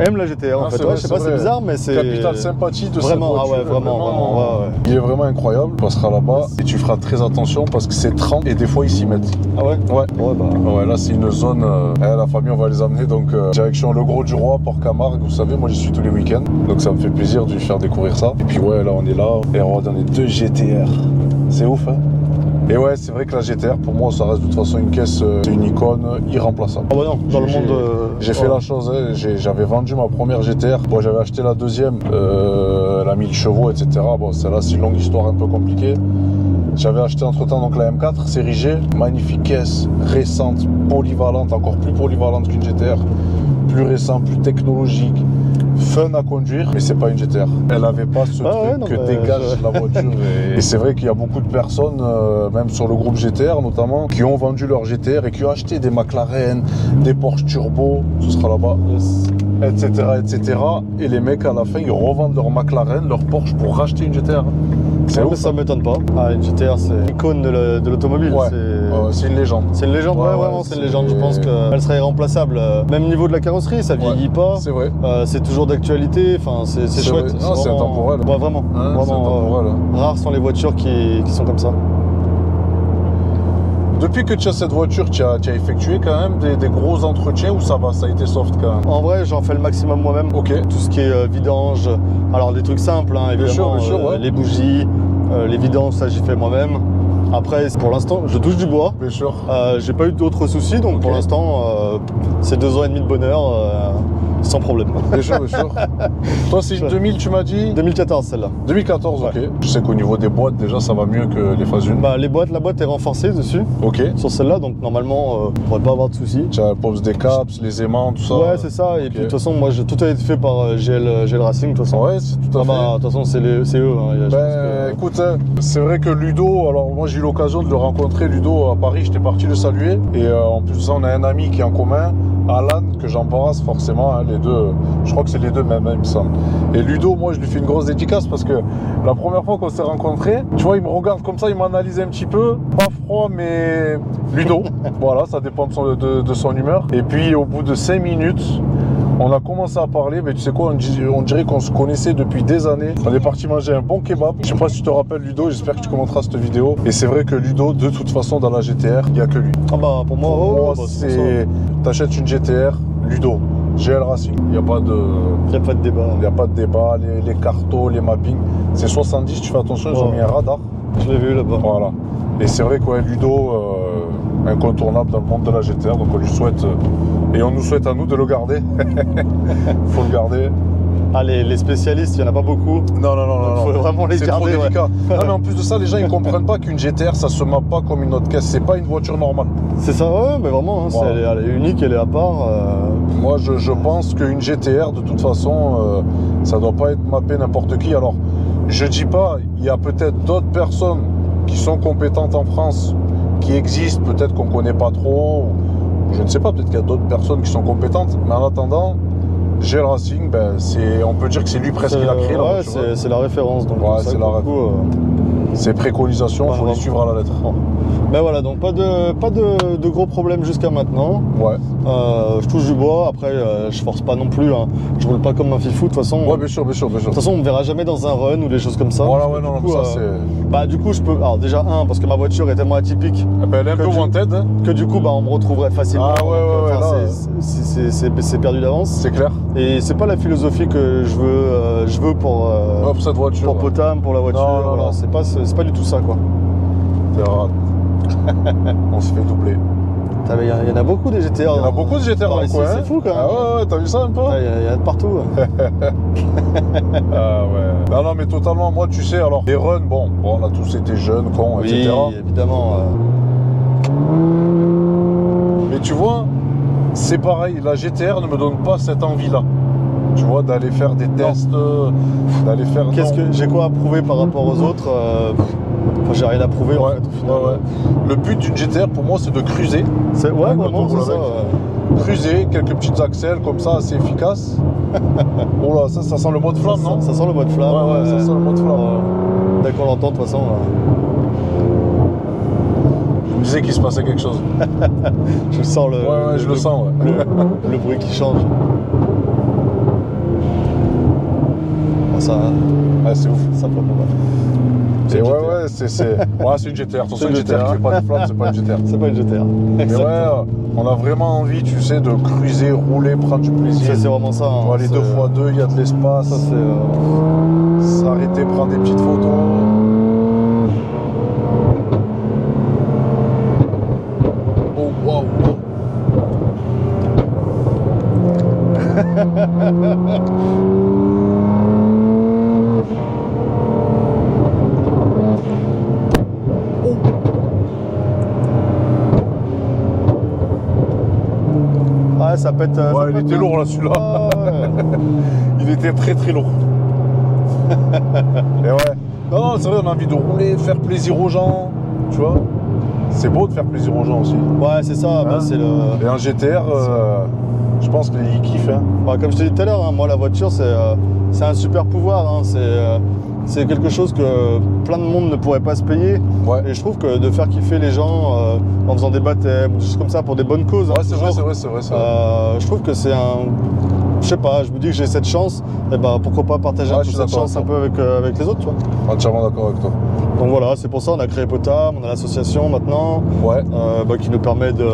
aime la GTR en Ah, fait. c'est Ouais, vrai, je sais c'est pas, c'est vrai. bizarre, mais c'est. Capital sympathie de Vraiment, cette ah voiture. ouais, vraiment, ouais. Il est vraiment incroyable. Tu passeras là-bas et tu feras très attention parce que c'est 30 et des fois ils s'y mettent. Ah ouais. Ouais. Ouais, bah. Ouais, là c'est une zone. La famille, on va les amener donc direction Le Gros du Roi, Port-Camargue. Vous savez, moi j'y suis tous les week-ends. Donc ça me fait plaisir de lui faire découvrir ça. Et puis ouais, là on est là. Et on va dans les 2 GTR. C'est ouf, hein? Et ouais, c'est vrai que la GTR, pour moi, ça reste de toute façon une caisse, c'est une icône irremplaçable. Ah bah non, dans le monde. J'ai fait la chose, hein, j'avais vendu ma première GTR. Bon, j'avais acheté la deuxième, elle a 1000 chevaux, etc. Bon, celle-là, c'est une longue histoire un peu compliquée. J'avais acheté entre-temps donc la M4 série G, magnifique caisse, récente, polyvalente, encore plus polyvalente qu'une GTR, plus récente, plus technologique, fun à conduire, mais c'est pas une GTR. Elle avait pas ce truc que dégage la voiture. Et c'est vrai qu'il y a beaucoup de personnes, même sur le groupe GTR notamment, qui ont vendu leur GTR et qui ont acheté des McLaren, des Porsche Turbo, ce sera là-bas, etc., etc. Et les mecs à la fin, ils revendent leur McLaren, leur Porsche pour racheter une GTR. C'est Ouais, ouf, mais ça m'étonne pas. Ah, une GTR, c'est l'icône de l'automobile. Ouais. C'est une légende. C'est une légende, ouais, vraiment, c'est une légende. Je pense qu'elle serait irremplaçable. Même niveau de la carrosserie, ça vieillit pas. C'est vrai. C'est toujours d'actualité. Enfin, c'est chouette. Vrai. Non, c'est intemporel. Ouais, vraiment. Hein, c'est intemporel. Rares sont les voitures qui sont comme ça. Depuis que tu as cette voiture, tu as effectué quand même des gros entretiens ou ça va, ça a été soft quand même? En vrai, j'en fais le maximum moi-même. Ok. Tout ce qui est vidange. Alors, des trucs simples, hein, évidemment. Bien sûr, ouais. Les bougies, les vidanges, ça, j'y fais moi-même. Après, pour l'instant, je touche du bois. Bien sûr. J'ai pas eu d'autres soucis, donc pour l'instant, c'est 2 ans et demi de bonheur. sans problème. Bien sûr, bien sûr. Toi, c'est une 2000, tu m'as dit 2014 celle-là. 2014, Ouais. ok. Je sais qu'au niveau des boîtes, déjà, ça va mieux que les phases 1. Bah, la boîte est renforcée dessus, Ok. sur celle-là, donc normalement, on ne pourrait pas avoir de soucis. Tu as la pose des caps, les aimants, tout ça. Ouais, c'est ça, et puis de toute façon, moi, tout a été fait par GL Racing, de toute façon. Ouais, c'est tout à Ah fait. bah, de toute façon, c'est eux. Hein, je pense que- Écoute, hein, c'est vrai que Ludo, alors moi j'ai eu l'occasion de le rencontrer, Ludo à Paris, j'étais parti le saluer. Et en plus de ça, on a un ami qui est en commun, Alan, que j'embrasse forcément, hein, les deux, je crois que c'est les deux même, il me semble. Et Ludo, moi je lui fais une grosse dédicace parce que la première fois qu'on s'est rencontrés, tu vois, il me regarde comme ça, il m'analyse un petit peu, pas froid, mais Ludo, voilà, ça dépend de son humeur. Et puis au bout de 5 minutes, on a commencé à parler, mais tu sais quoi, on dirait qu'on se connaissait depuis des années. On est parti manger un bon kebab. Je sais pas si tu te rappelles Ludo, j'espère que tu commenteras cette vidéo. Et c'est vrai que Ludo, de toute façon, dans la GTR, il n'y a que lui. Ah bah, pour moi, Pour moi, bah, c'est... T'achètes une GTR, Ludo, GL Racing. Il n'y a pas de... il n'y a pas de débat. Il n'y a pas de débat, les cartos, les mappings. C'est 70, tu fais attention, ils ont mis un radar. Je l'ai vu là-bas. Voilà. Et c'est vrai que Ludo, incontournable dans le monde de la GTR, donc on lui souhaite, et on nous souhaite à nous de le garder. Faut le garder. Ah, les spécialistes, il n'y en a pas beaucoup. Non, non, non, non. Faut vraiment les C'est trop garder, ouais. délicat. Non, mais en plus de ça, les gens ils comprennent pas qu'une GTR ça se mappe pas comme une autre caisse. C'est pas une voiture normale. C'est ça, ouais, mais vraiment, hein, Voilà. elle est unique, elle est à part. Moi, je pense qu'une GTR, de toute façon, ça doit pas être mappé n'importe qui. Alors, je dis pas, il y a peut-être d'autres personnes qui sont compétentes en France, qui existent, peut-être qu'on connaît pas trop. Je ne sais pas, peut-être qu'il y a d'autres personnes qui sont compétentes. Mais en attendant, GL Racing, ben, on peut dire que c'est lui presque qui l'a créé. Ouais, c'est la référence. Donc Ouais, ça, c'est pour la le coup, Ses préconisations, il faut les suivre à la lettre. Ben voilà, donc pas de gros problèmes jusqu'à maintenant. Ouais. Je touche du bois, après je force pas non plus, hein. Je roule pas comme un fifou de toute façon. Ouais, bien sûr, bien sûr, bien sûr. De toute façon, on me verra jamais dans un run ou des choses comme ça. Voilà, ouais, non, Du coup, ça c'est... bah du coup, je peux... Alors déjà, parce que ma voiture est tellement atypique, Elle est un peu wanted, hein. que du coup, bah, on me retrouverait facilement. Ah ouais, ouais, ouais, là, c'est perdu d'avance. C'est clair. Et c'est pas la philosophie que je veux pour cette voiture. pour Potam, pour la voiture. Non, non, voilà. non. C'est pas du tout ça, quoi. On se fait doubler. Il y en a beaucoup des GTR. Il y en a beaucoup de GTR dans le coin. C'est fou, quand même. Ah ouais, t'as vu ça un peu? Il y en a de partout. Ah ouais. Non, non, mais totalement. Moi, tu sais, alors, les runs, bon, on a tous été jeunes, cons, Oui, etc. évidemment. Mais tu vois, c'est pareil. La GTR ne me donne pas cette envie-là. Tu vois, d'aller faire des tests, d'aller faire... J'ai quoi à prouver par rapport aux autres Enfin, j'ai rien à prouver en fait, au final. Ouais. Le but d'une GTR pour moi c'est de cruiser. Ouais, vraiment, c'est ça. Cruiser, quelques petites axelles comme ça assez efficaces. Oh là, ça sent le mode flamme, non? Ça sent le mode flamme. Ouais, ça sent le mode flamme. Dès qu'on l'entend, de toute façon. Je me disais qu'il se passait quelque chose. Je sens le. Ouais, je le sens, ouais. Le bruit qui change. Bon, ça. Ouais, c'est ouf. Ça peut pas. Et ouais, c'est une GTR. Attention, une GTR qui fait pas de flamme, c'est pas une GTR. C'est pas une GTR. Mais ouais, on a vraiment envie, tu sais, de cruiser, rouler, prendre du plaisir. C'est vraiment ça. Tu vois, les 2x2, il y a de l'espace. Ça, c'est. S'arrêter, prendre des petites photos. Oh, waouh, Ouais, ça pète. ouais, il était lourd là, celui-là. Ah, ouais. Il était très très lourd. Et ouais. Non, c'est vrai, on a envie de rouler, faire plaisir aux gens. Tu vois. C'est beau de faire plaisir aux gens aussi. Ouais, c'est ça. Bah, c'est le. Et un GTR, je pense qu'ils kiffent. Hein. Bah, comme je te disais tout à l'heure, hein, moi la voiture c'est un super pouvoir. Hein. C'est quelque chose que plein de monde ne pourrait pas se payer. Ouais. Et je trouve que de faire kiffer les gens en faisant des baptêmes ou des choses comme ça pour des bonnes causes. Ouais, hein, c'est vrai, toujours, c'est vrai. je trouve que c'est un. Je sais pas, je me dis que j'ai cette chance, et bah pourquoi pas partager un peu cette chance un peu avec les autres, tu vois. Entièrement d'accord avec toi. Donc voilà, c'est pour ça on a créé Potam, on a l'association maintenant, Ouais. qui nous permet de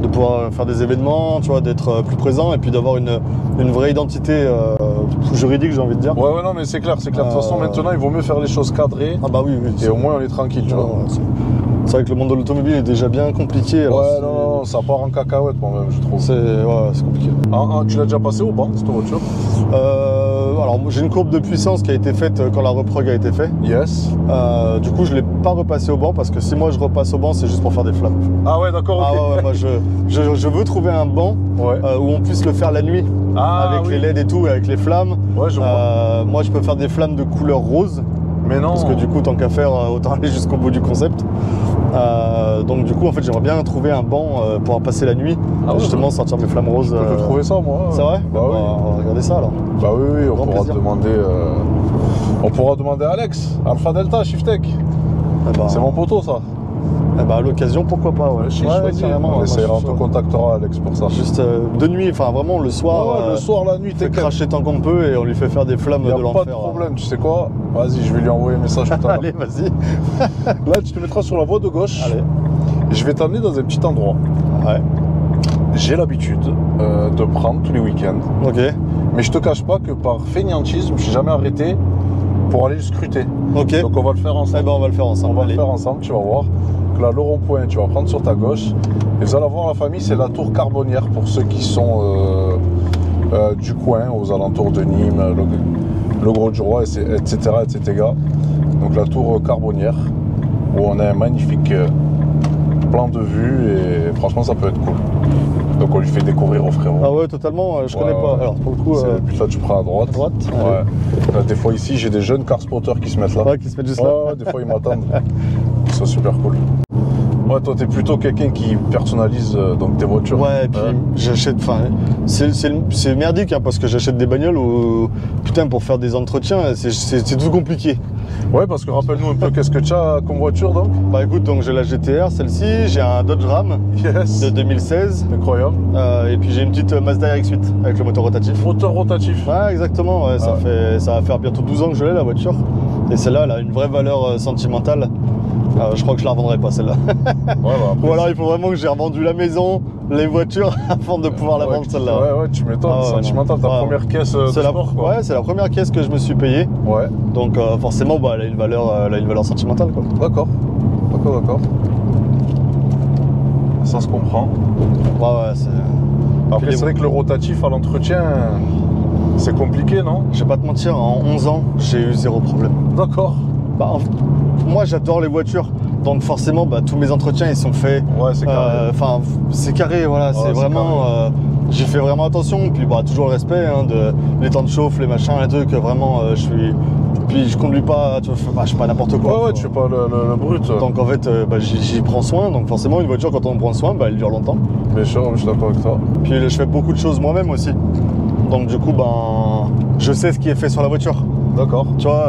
pouvoir faire des événements, tu vois, d'être plus présent et puis d'avoir une vraie identité juridique, j'ai envie de dire. Ouais, non, mais c'est clair. De toute façon, maintenant, il vaut mieux faire les choses cadrées. Ah bah oui. Et au moins, on est tranquille, tu vois. C'est vrai que le monde de l'automobile est déjà bien compliqué. Alors ouais, non, ça part en cacahuète moi-même, je trouve. C'est compliqué. Tu l'as déjà passé au banc, cette voiture? Alors j'ai une courbe de puissance qui a été faite quand la reprog a été faite. Yes. Du coup je l'ai pas repassé au banc parce que si moi je repasse au banc c'est juste pour faire des flammes. Ah ouais, d'accord, ok. Ah ouais, moi je veux trouver un banc où on puisse le faire la nuit. Avec les LED et tout, avec les flammes. Ouais, je vois. Moi je peux faire des flammes de couleur rose. Mais non. Parce que du coup tant qu'à faire, autant aller jusqu'au bout du concept. Donc du coup en fait j'aimerais bien trouver un banc pour pouvoir passer la nuit, justement sortir mes flammes roses. Je peux te trouver ça moi. C'est vrai? Bah oui. On va regarder ça alors. Bah oui, on pourra plaisir. demander à Alex, Alpha Delta, Shiftech. C'est mon poteau ça. À l'occasion pourquoi pas, ouais. Carrément. On essaiera, on te contactera Alex pour ça. Juste de nuit, enfin vraiment le soir. Le soir, la nuit, t'es cracher tant qu'on peut et on lui fait faire des flammes de l'enfer. Pas de problème, tu sais quoi? Vas-y, je vais lui envoyer un message tout à l'heure. Allez, vas-y. Là, tu te mettras sur la voie de gauche. Allez. Et je vais t'amener dans un petit endroit. Ouais. J'ai l'habitude de prendre tous les week-ends. Ok. Mais je te cache pas que par fainéantisme, je me suis jamais arrêté pour aller le scruter. Ok. Donc on va le faire ensemble. Eh ben on va le faire ensemble. On va le faire ensemble, tu vas voir. Donc là, le rond-point, tu vas prendre sur ta gauche. Et vous allez voir la famille, c'est la tour Carbonnière pour ceux qui sont du coin, aux alentours de Nîmes, le Gros du Roi, etc., etc. Donc la tour Carbonnière, où on a un magnifique plan de vue et franchement ça peut être cool. Donc on lui fait découvrir au frérot. Ah ouais, totalement, je connais pas. Alors pour le coup. Puis là tu prends à droite. Ouais. Là, des fois ici j'ai des jeunes car spotters qui se mettent là. Ouais, qui se mettent juste là. Ouais, des fois ils m'attendent. C'est super cool. Ouais, toi t'es plutôt quelqu'un qui personnalise donc tes voitures. Ouais, et puis j'achète. Enfin, c'est merdique hein, parce que j'achète des bagnoles où putain pour faire des entretiens, c'est tout compliqué. Ouais, parce que rappelle-nous un peu qu'est-ce que tu as comme voiture donc. Bah écoute, donc j'ai la GTR, celle-ci, j'ai un Dodge Ram de 2016. Incroyable. Et puis j'ai une petite Mazda RX-8 avec le moteur rotatif. Moteur rotatif. Ouais, exactement. Ouais, ça va faire bientôt 12 ans que je l'ai la voiture. Et celle-là, elle a une vraie valeur sentimentale. Je crois que je la revendrai pas celle-là. Ou alors il faut vraiment que j'ai revendu la maison, les voitures avant de pouvoir la vendre celle-là. Ouais, tu m'étonnes, sentimental, ta première caisse de sport quoi. Ouais, c'est la première caisse que je me suis payée. Ouais. Donc forcément elle a une valeur sentimentale quoi. D'accord. Ça se comprend. Ouais, c'est. Après c'est vrai que le rotatif à l'entretien, c'est compliqué, non? Je vais pas te mentir, en 11 ans, j'ai eu zéro problème. D'accord. Moi j'adore les voitures, donc forcément tous mes entretiens ils sont faits. Ouais, c'est carré. Enfin, c'est carré, voilà, c'est vraiment. J'ai fait vraiment attention, puis toujours le respect de les temps de chauffe, les machins, les trucs, vraiment Puis je conduis pas, je fais pas n'importe quoi. Ouais, tu fais pas le brut. Donc en fait, j'y prends soin, donc forcément une voiture quand on prend soin, elle dure longtemps. Bien sûr, je suis d'accord avec toi. Puis je fais beaucoup de choses moi-même aussi. Donc du coup, je sais ce qui est fait sur la voiture. D'accord. Tu vois,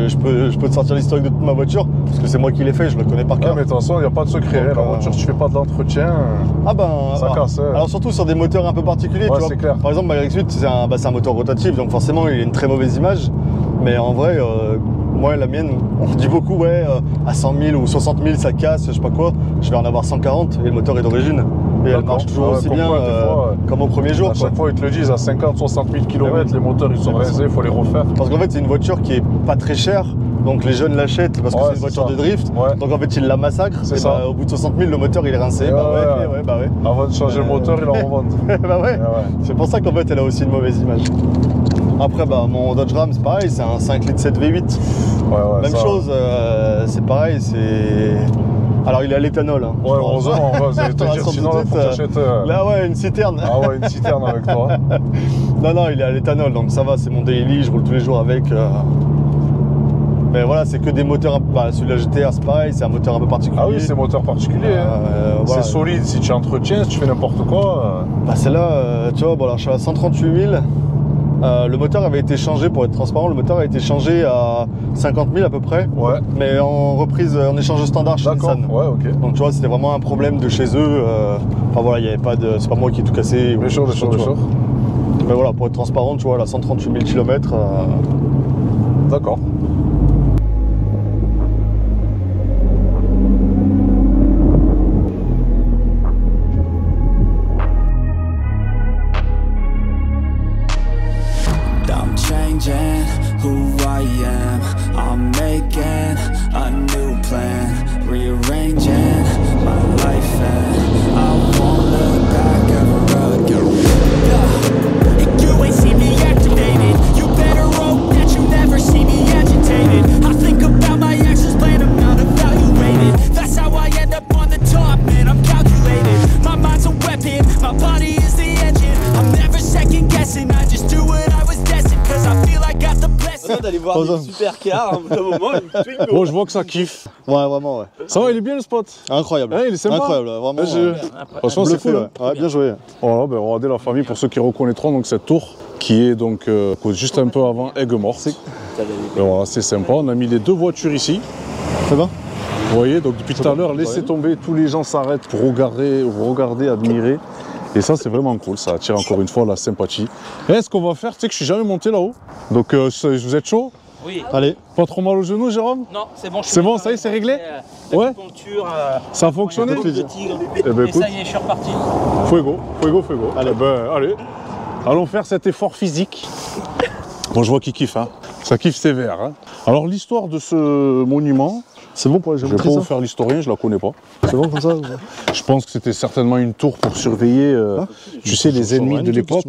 je peux te sortir l'historique de toute ma voiture, parce que c'est moi qui l'ai fait, je le connais par cœur. Mais de toute façon, il n'y a pas de secret. Donc, la voiture, si tu fais pas de l'entretien, ça casse. Alors surtout sur des moteurs un peu particuliers, tu vois. C'est clair. Par exemple, ma RX-8, c'est un moteur rotatif, donc forcément, il a une très mauvaise image. Mais en vrai, moi, la mienne, on dit beaucoup, à 100 000 ou 60 000, ça casse, je sais pas quoi. Je vais en avoir 140 et le moteur est d'origine. Et elle marche toujours aussi bien comme au premier jour. À chaque fois, ils te le disent, à 50, 60 000 km, les moteurs, ils sont rincés, il faut les refaire. Parce qu'en fait, c'est une voiture qui est pas très chère. Donc les jeunes l'achètent parce que c'est une voiture de drift. Donc en fait, ils la massacrent. Et au bout de 60 000, le moteur, il est rincé. Avant de changer le moteur, ils en revendent. C'est pour ça qu'en fait, elle a aussi une mauvaise image. Après, mon Dodge Ram, c'est pareil, c'est un 5 litres 7 V8. Même chose, c'est pareil, c'est... Alors, il est à l'éthanol. Hein, ouais, heureusement, vous allez te dire, sinon, il faut que tu achètes... Là, une citerne. Ah ouais, une citerne avec toi. Non, il est à l'éthanol, donc ça va, c'est mon daily, je roule tous les jours avec. Mais voilà, c'est que des moteurs... celui de la GTR, c'est pareil, c'est un moteur un peu particulier. Ah oui, c'est un moteur particulier. C'est solide, si tu entretiens, si tu fais n'importe quoi... Celle-là, tu vois, alors, je suis à 138 000. Le moteur avait été changé, pour être transparent, le moteur a été changé à 50 000 à peu près. Ouais. Mais en reprise, en échange standard chez Nissan. Ouais, ok. Donc tu vois, c'était vraiment un problème de chez eux. Enfin voilà, il n'y avait pas de... C'est pas moi qui ai tout cassé. Bien sûr. Mais voilà, pour être transparent, tu vois, là, 138 000 km. D'accord. Who I am, I'm making a new plan, rearranging my life and I want avoir des super cars, à un moment, une Twingo. Bon, je vois que ça kiffe. Ouais, vraiment, ouais. Ça va, il est bien le spot. Incroyable. Ouais, il est sympa. Incroyable, vraiment. Franchement, c'est Bluffé, cool. ouais. Ouais, bien joué. Voilà, ben regardez la famille pour ceux qui reconnaîtront donc cette tour qui est donc juste un peu avant Aigues-Mortes. Voilà, c'est sympa. On a mis les deux voitures ici. C'est bon? Vous voyez, donc depuis tout à l'heure, laissez tomber, tous les gens s'arrêtent pour regarder, admirer. Et ça, c'est vraiment cool, ça attire encore une fois la sympathie. Et ce qu'on va faire, tu sais que je suis jamais monté là-haut. Donc, vous êtes chaud? Oui. Allez. Pas trop mal au genou, Jérôme? Non, c'est bon. C'est bon, ça y est, c'est réglé? Ouais. Ça a fonctionné? De tigre. Eh ben, Et écoute, ça y est, je suis reparti. fuego. Allez, allez. Allons faire cet effort physique. Bon, je vois qu'il kiffe, hein. Ça kiffe sévère, hein. Alors, l'histoire de ce monument, C'est bon pour les je vais pas vous faire l'historien, je la connais pas. C'est bon comme ça? Je pense que c'était certainement une tour pour surveiller, tu sais, les ennemis de l'époque.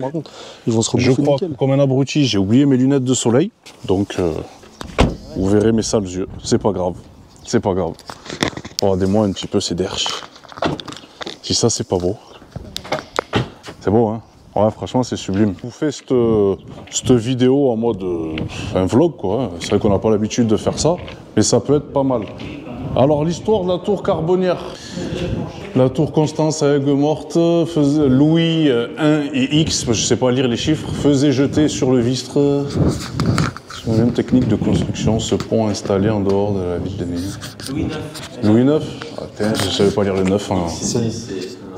Ils vont se Je rebouffer crois nickel. que comme un abruti, j'ai oublié mes lunettes de soleil. Donc, vous verrez mes sales yeux. C'est pas grave. C'est pas grave. Regardez-moi un petit peu ces derches. Si ça, c'est pas beau. C'est beau, hein? Ouais, franchement, c'est sublime. Je vous fais cette vidéo en mode un vlog, quoi. C'est vrai qu'on n'a pas l'habitude de faire ça, mais ça peut être pas mal. Alors, l'histoire de la tour Carbonnière. La tour Constance à Aigues-Mortes, Louis I et X, je ne sais pas lire les chiffres, faisait jeter sur le Vistre, sur la même technique de construction, ce pont installé en dehors de la ville de Neuilly. Louis IX. Louis IX? Ah, je ne savais pas lire le 9. Hein.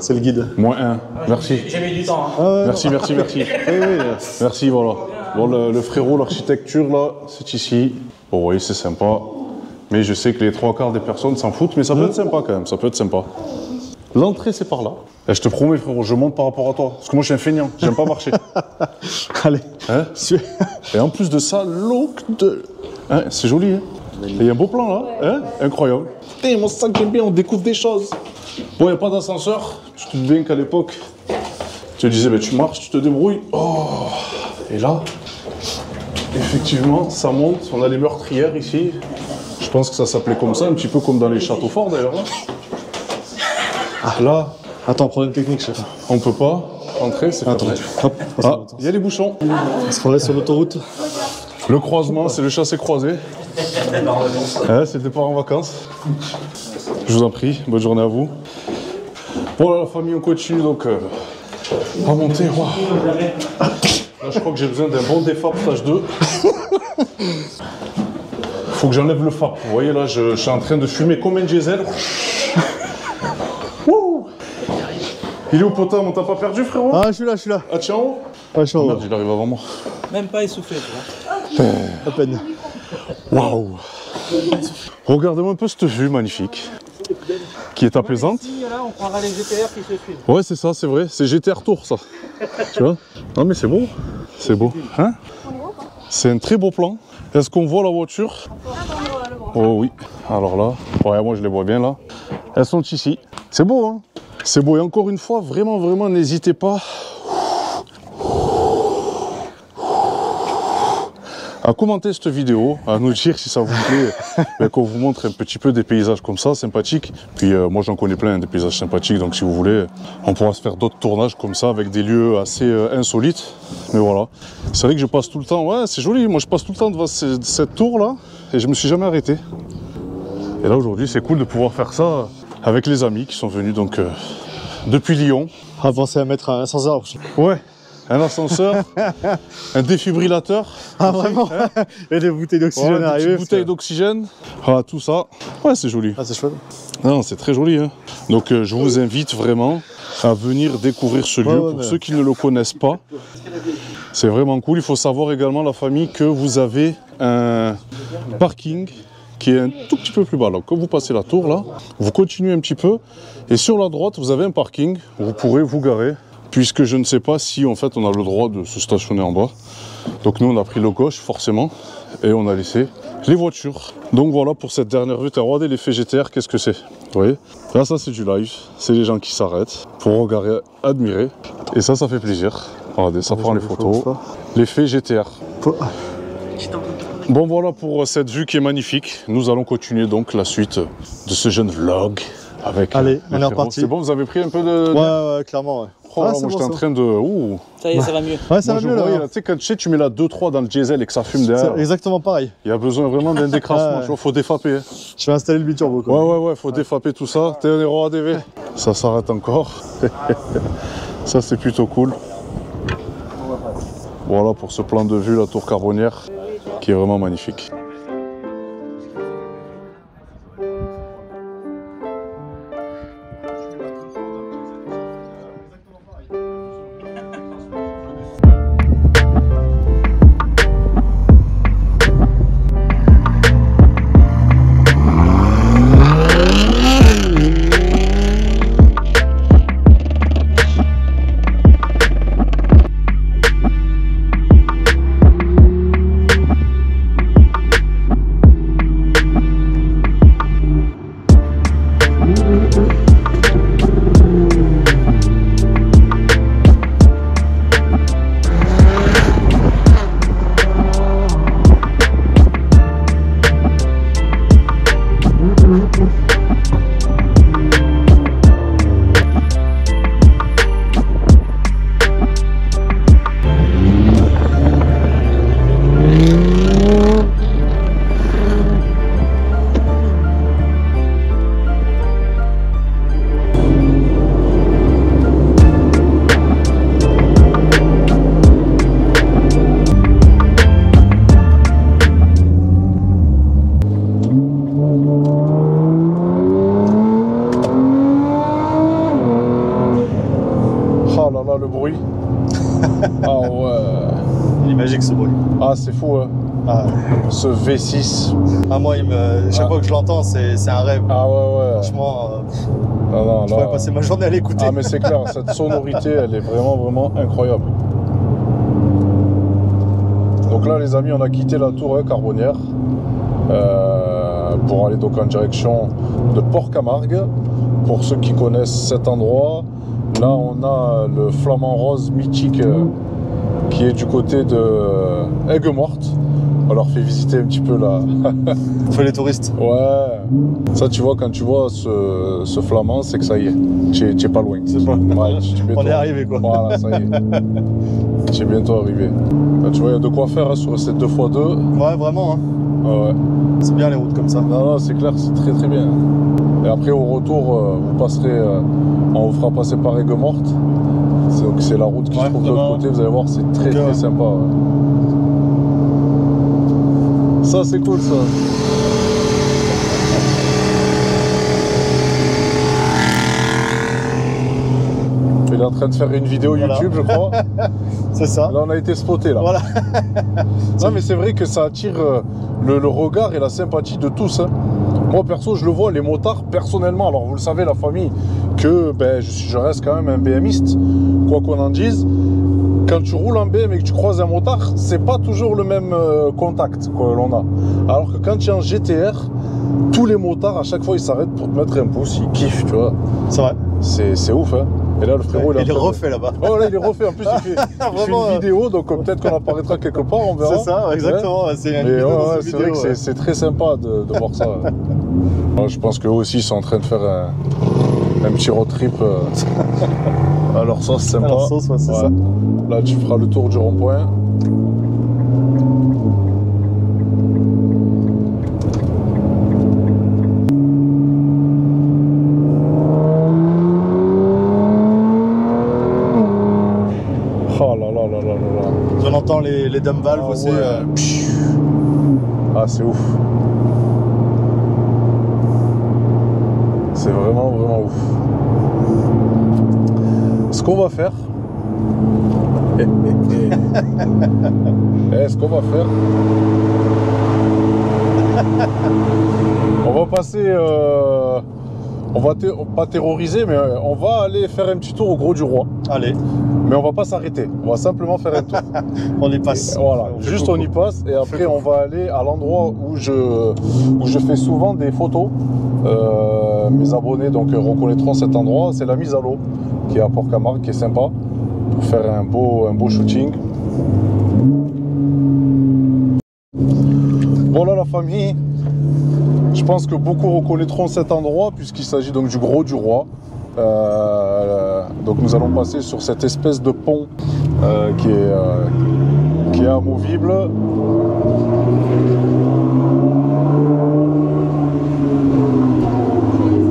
C'est le guide. Moins 1, merci. J'ai mis du temps. Hein. Merci. Merci, voilà. Bon, le frérot, l'architecture, là, c'est ici. Bon, vous voyez, c'est sympa. Mais je sais que les 3/4 des personnes s'en foutent, mais ça peut être sympa quand même, ça peut être sympa. L'entrée, c'est par là. Et je te promets, frérot, je monte par rapport à toi. Parce que moi, je suis un feignant, j'aime pas marcher. Allez. Hein? Et en plus de ça, look de... Hein, c'est joli, hein? Il y a un beau plan, là. Hein? Incroyable. Et moi, c'est ça que j'aime bien, on découvre des choses. Bon, il n'y a pas d'ascenseur. Je te dis bien qu'à l'époque, tu te disais, ben, tu marches, tu te débrouilles. Oh! Et là, effectivement, ça monte. On a les meurtrières ici. Je pense que ça s'appelait comme ça, un petit peu comme dans les châteaux forts d'ailleurs. Là, Attends, problème technique, chef. on peut pas entrer, c'est fermé. Hop. Ah, il y a les bouchons. On se croirait sur l'autoroute. Le croisement, c'est le chassé-croisé. Ouais, c'est le départ en vacances. Je vous en prie, bonne journée à vous. Bon, là, la famille, on continue donc à monter. Wow. Là, je crois que j'ai besoin d'un bon défap stage 2. Faut que j'enlève le FAP. Vous voyez là, je suis en train de fumer comme un diesel. Wouh. Il est où, potin? On t'a pas perdu, frérot? Ah, je suis là. Ah, tiens, en haut? Ah, je suis en haut. Merde, il arrive avant moi. Même pas essoufflé, tu vois. À peine. Waouh. Regardez-moi un peu cette vue magnifique. Qui est apaisante. Ici, là, on prendra les GTR qui se suivent. Ouais, c'est ça, c'est vrai. C'est GTR Tour, ça. Tu vois? Non, mais c'est beau. C'est beau. Hein? C'est un très beau plan. Est-ce qu'on voit la voiture? Oh oui. Alors là, ouais, moi je les vois bien là. Elles sont ici. C'est beau, hein? C'est beau. Et encore une fois, vraiment, n'hésitez pas à commenter cette vidéo, à nous dire si ça vous plaît, qu'on vous montre un petit peu des paysages comme ça, sympathiques. Puis moi j'en connais plein, des paysages sympathiques, donc si vous voulez, on pourra se faire d'autres tournages comme ça, avec des lieux assez insolites. Mais voilà, c'est vrai que je passe tout le temps, ouais c'est joli, moi je passe tout le temps devant cette tour là, et je me suis jamais arrêté. Et là aujourd'hui c'est cool de pouvoir faire ça avec les amis qui sont venus donc depuis Lyon. Ah, pensez à mettre un ascenseur. Ouais. Un ascenseur, un défibrillateur. Ah, vraiment? Et des bouteilles d'oxygène arrivées. Des bouteilles d'oxygène. Voilà, tout ça. Ouais, c'est joli. Ah, c'est chouette. Non, c'est très joli. Hein. Donc, je vous invite vraiment à venir découvrir ce lieu. Pour ceux qui ne le connaissent pas, c'est vraiment cool. Il faut savoir également, la famille, que vous avez un parking qui est un tout petit peu plus bas. Donc, quand vous passez la tour, là, vous continuez un petit peu. Et sur la droite, vous avez un parking où vous pourrez vous garer. Puisque je ne sais pas si en fait on a le droit de se stationner en bas. Donc nous on a pris le gauche forcément et on a laissé les voitures. Donc voilà pour cette dernière vue. Regardez l'effet GTR, qu'est-ce que c'est? Vous voyez? Là ça c'est du live, c'est les gens qui s'arrêtent pour regarder, admirer. Et ça fait plaisir. Regardez, ça prend les photos. L'effet GTR. Bon voilà pour cette vue qui est magnifique. Nous allons continuer donc la suite de ce jeune vlog Avec Allez, on est frérot. reparti. C'est bon, vous avez pris un peu de... Ouais, clairement. Ouais. Oh, là, c'est moi bon, j'étais en train de... Ouh. Ça y est, ça va mieux. Ouais, ça Moi, va mieux voyais, là. tu sais, quand tu mets la 2-3 dans le diesel et que ça fume derrière, C'est exactement pareil. il y a besoin vraiment d'un décrassement, Ouais. tu vois, faut défaper. Hein. Je vais installer le biturbo quoi. Ouais, faut défaper tout ça. T'es un héros ADV. Ça s'arrête encore. Ça, c'est plutôt cool. Voilà pour ce plan de vue, la tour carbonnière, qui est vraiment magnifique. Le bruit. Ah ouais. Il est magique ce bruit. Ah, c'est fou, hein. Ah, Ce V6. ah moi, chaque fois que je l'entends, c'est un rêve. Ah ouais. Franchement, Non, je pourrais passer ma journée à l'écouter. Ah mais c'est clair, cette sonorité, elle est vraiment incroyable. Donc là, les amis, on a quitté la tour carbonnière pour aller donc en direction de Port-Camargue. Pour ceux qui connaissent cet endroit, là, on a le Flamand Rose mythique qui est du côté de Aigues-Mortes. On leur fait visiter un petit peu là. On fait les touristes. Ouais. Ça, tu vois, quand tu vois ce flamand, c'est que ça y est. Tu es pas loin. C'est pas... Ouais, On est arrivé quoi. Voilà, ça y est. Tu es bientôt arrivé. Là, tu vois, il y a de quoi faire hein, sur cette 2x2. Ouais, vraiment. Hein. Ouais. C'est bien les routes comme ça. Non, c'est clair, c'est très bien. Et après, au retour, vous passerez, on vous fera passer par Aigues-Mortes. Donc c'est la route qui se trouve de l'autre côté. Vous allez voir, c'est très sympa. Ouais. Ça, c'est cool, ça. Il est en train de faire une vidéo YouTube, je crois. C'est ça. Là, on a été spoté, là. Voilà. Non, mais c'est vrai que ça attire le regard et la sympathie de tous. Hein. Moi, perso, je le vois, les motards, personnellement, alors vous le savez, la famille, que ben, je reste quand même un BMiste, quoi qu'on en dise. Quand tu roules en BM et que tu croises un motard, c'est pas toujours le même contact que l'on a. Alors que quand tu es en GTR, tous les motards, à chaque fois, ils s'arrêtent pour te mettre un pouce, ils kiffent, tu vois. C'est vrai. C'est ouf, hein. Et là, le frérot, il est refait là-bas. Oh là, il est refait. En plus, il fait une vidéo, donc peut-être qu'on apparaîtra quelque part, on verra. C'est ça, exactement. Ouais. C'est c'est vrai que c'est très sympa de voir ça. Ouais, je pense qu'eux aussi, ils sont en train de faire un petit road trip. À leur sauce, sympa. À leur sauce, ouais, c'est ça. Là, tu feras le tour du rond-point. Oh là là là là là. On entend les dumb valves aussi. Ouais. Ah, c'est ouf. C'est vraiment ouf. Ce qu'on va faire. Ce qu'on va faire. On va passer. On va pas terroriser, mais on va aller faire un petit tour au Gros du Roi. Allez. Mais on va pas s'arrêter. On va simplement faire un tour. On y passe. Et voilà. Juste on y passe et après on va aller à l'endroit où je fais souvent des photos. Mes abonnés donc reconnaîtront cet endroit. C'est la mise à l'eau qui est à Port-Camargue, qui est sympa pour faire un beau shooting. Voilà la famille. Je pense que beaucoup reconnaîtront cet endroit puisqu'il s'agit donc du Gros du Roi. Donc nous allons passer sur cette espèce de pont qui est amovible.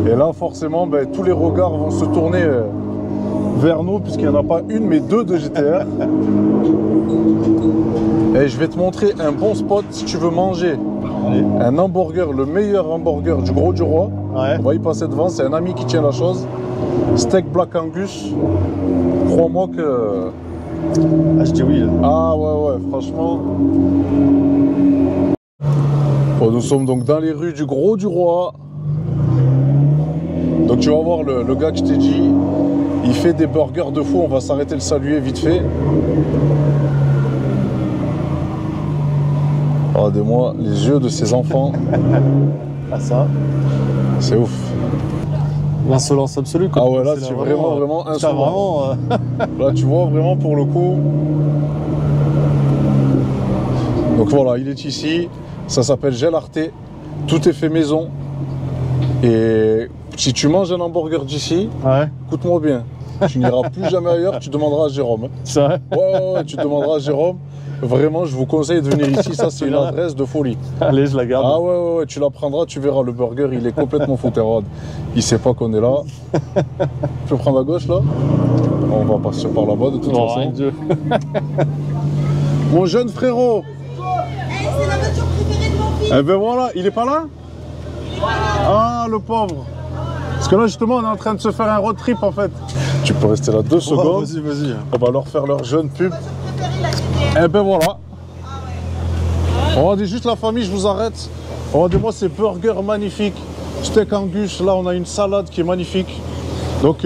Et là forcément tous les regards vont se tourner vers nous puisqu'il n'y en a pas une mais deux de GTR. Et je vais te montrer un bon spot si tu veux manger un hamburger, le meilleur hamburger du Gros du Roi. Ouais. On va y passer devant, c'est un ami qui tient la chose. Steak Black Angus. Crois-moi que... Ah, je dis oui là. Ah ouais, franchement. Bon, nous sommes donc dans les rues du Gros du Roi. Donc tu vas voir le gars que je t'ai dit, il fait des burgers de fou, on va s'arrêter le saluer vite fait. Regardez-moi les yeux de ces enfants. Ah ça. C'est ouf. L'insolence absolue quoi. Ah ouais là c'est vraiment insolent. Là tu vois vraiment pour le coup. Donc voilà, il est ici. Ça s'appelle Gel Arte. Tout est fait maison. Et si tu manges un hamburger d'ici, écoute-moi bien. Tu n'iras plus jamais ailleurs, tu demanderas à Jérôme. C'est vrai? Ouais, tu demanderas à Jérôme. Vraiment, je vous conseille de venir ici. Ça, c'est une adresse de folie. Allez, je la garde. Ah ouais, tu la prendras, tu verras. Le burger, il est complètement fouterade. Il sait pas qu'on est là. Tu peux prendre à gauche, là? On va passer par là-bas, de toute façon. Dieu. Mon jeune frérot. C'est la voiture préférée de mon fils. Eh ben voilà, il est pas là? Ah, le pauvre. Parce que là, justement, on est en train de se faire un road trip, en fait. Tu peux rester là 2 secondes. Vas-y. On va leur faire leur jeune pub. Et ben voilà. Regardez juste la famille, je vous arrête. Regardez-moi ces burgers magnifiques. Steak Angus, là on a une salade qui est magnifique. Donc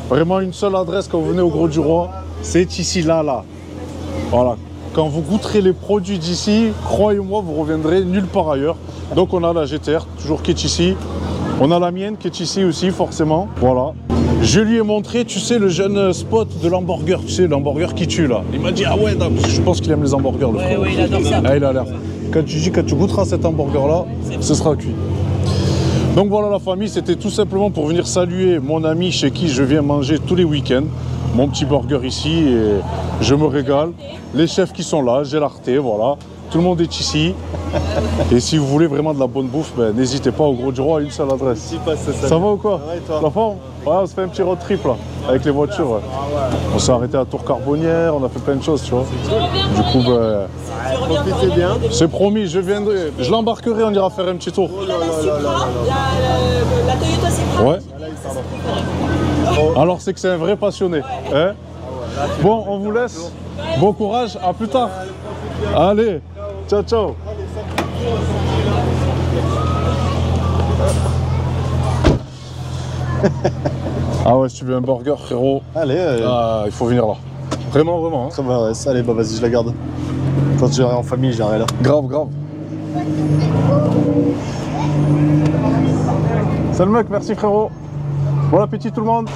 vraiment une seule adresse quand vous venez au Gros du Roi, c'est ici, là. Voilà. Quand vous goûterez les produits d'ici, croyez-moi, vous reviendrez nulle part ailleurs. Donc on a la GTR, toujours qui est ici. On a la mienne qui est ici aussi, forcément. Voilà. Je lui ai montré, tu sais, le jeune spot de l'hamburger, tu sais, l'hamburger qui tue là. Il m'a dit, ah ouais, non, parce que je pense qu'il aime les hamburgers, le frère. Oui, il adore ça. Ah, il a l'air. Quand tu goûteras cet hamburger là, ce sera cuit. Donc voilà la famille, c'était tout simplement pour venir saluer mon ami chez qui je viens manger tous les week-ends. Mon petit burger ici et je me régale. Les chefs qui sont là, Gel Arte, voilà. Tout le monde est ici. Et si vous voulez vraiment de la bonne bouffe, n'hésitez pas au Gros du Roi à une seule adresse. Ça va ou quoi? Ouais, toi? La forme? Ouais, on se fait un petit road trip là, avec les voitures. Ouais. On s'est arrêté à Tour Carbonnière, on a fait plein de choses, tu vois. Du coup, Profitez bien. c'est promis, je l'embarquerai, on ira faire un petit tour. La Supra, la Toyota Supra. Ouais. Alors c'est que c'est un vrai passionné. Hein? Bon, on vous laisse. Bon courage, à plus tard. Allez, ciao. Ah ouais, si tu veux un burger, frérot, Allez, il faut venir là. Vraiment. Hein. très bien, ouais. Allez, bah vas-y, je la garde. Quand j'irai en famille, j'irai là. Grave. Salut mec, merci frérot. Bon appétit tout le monde.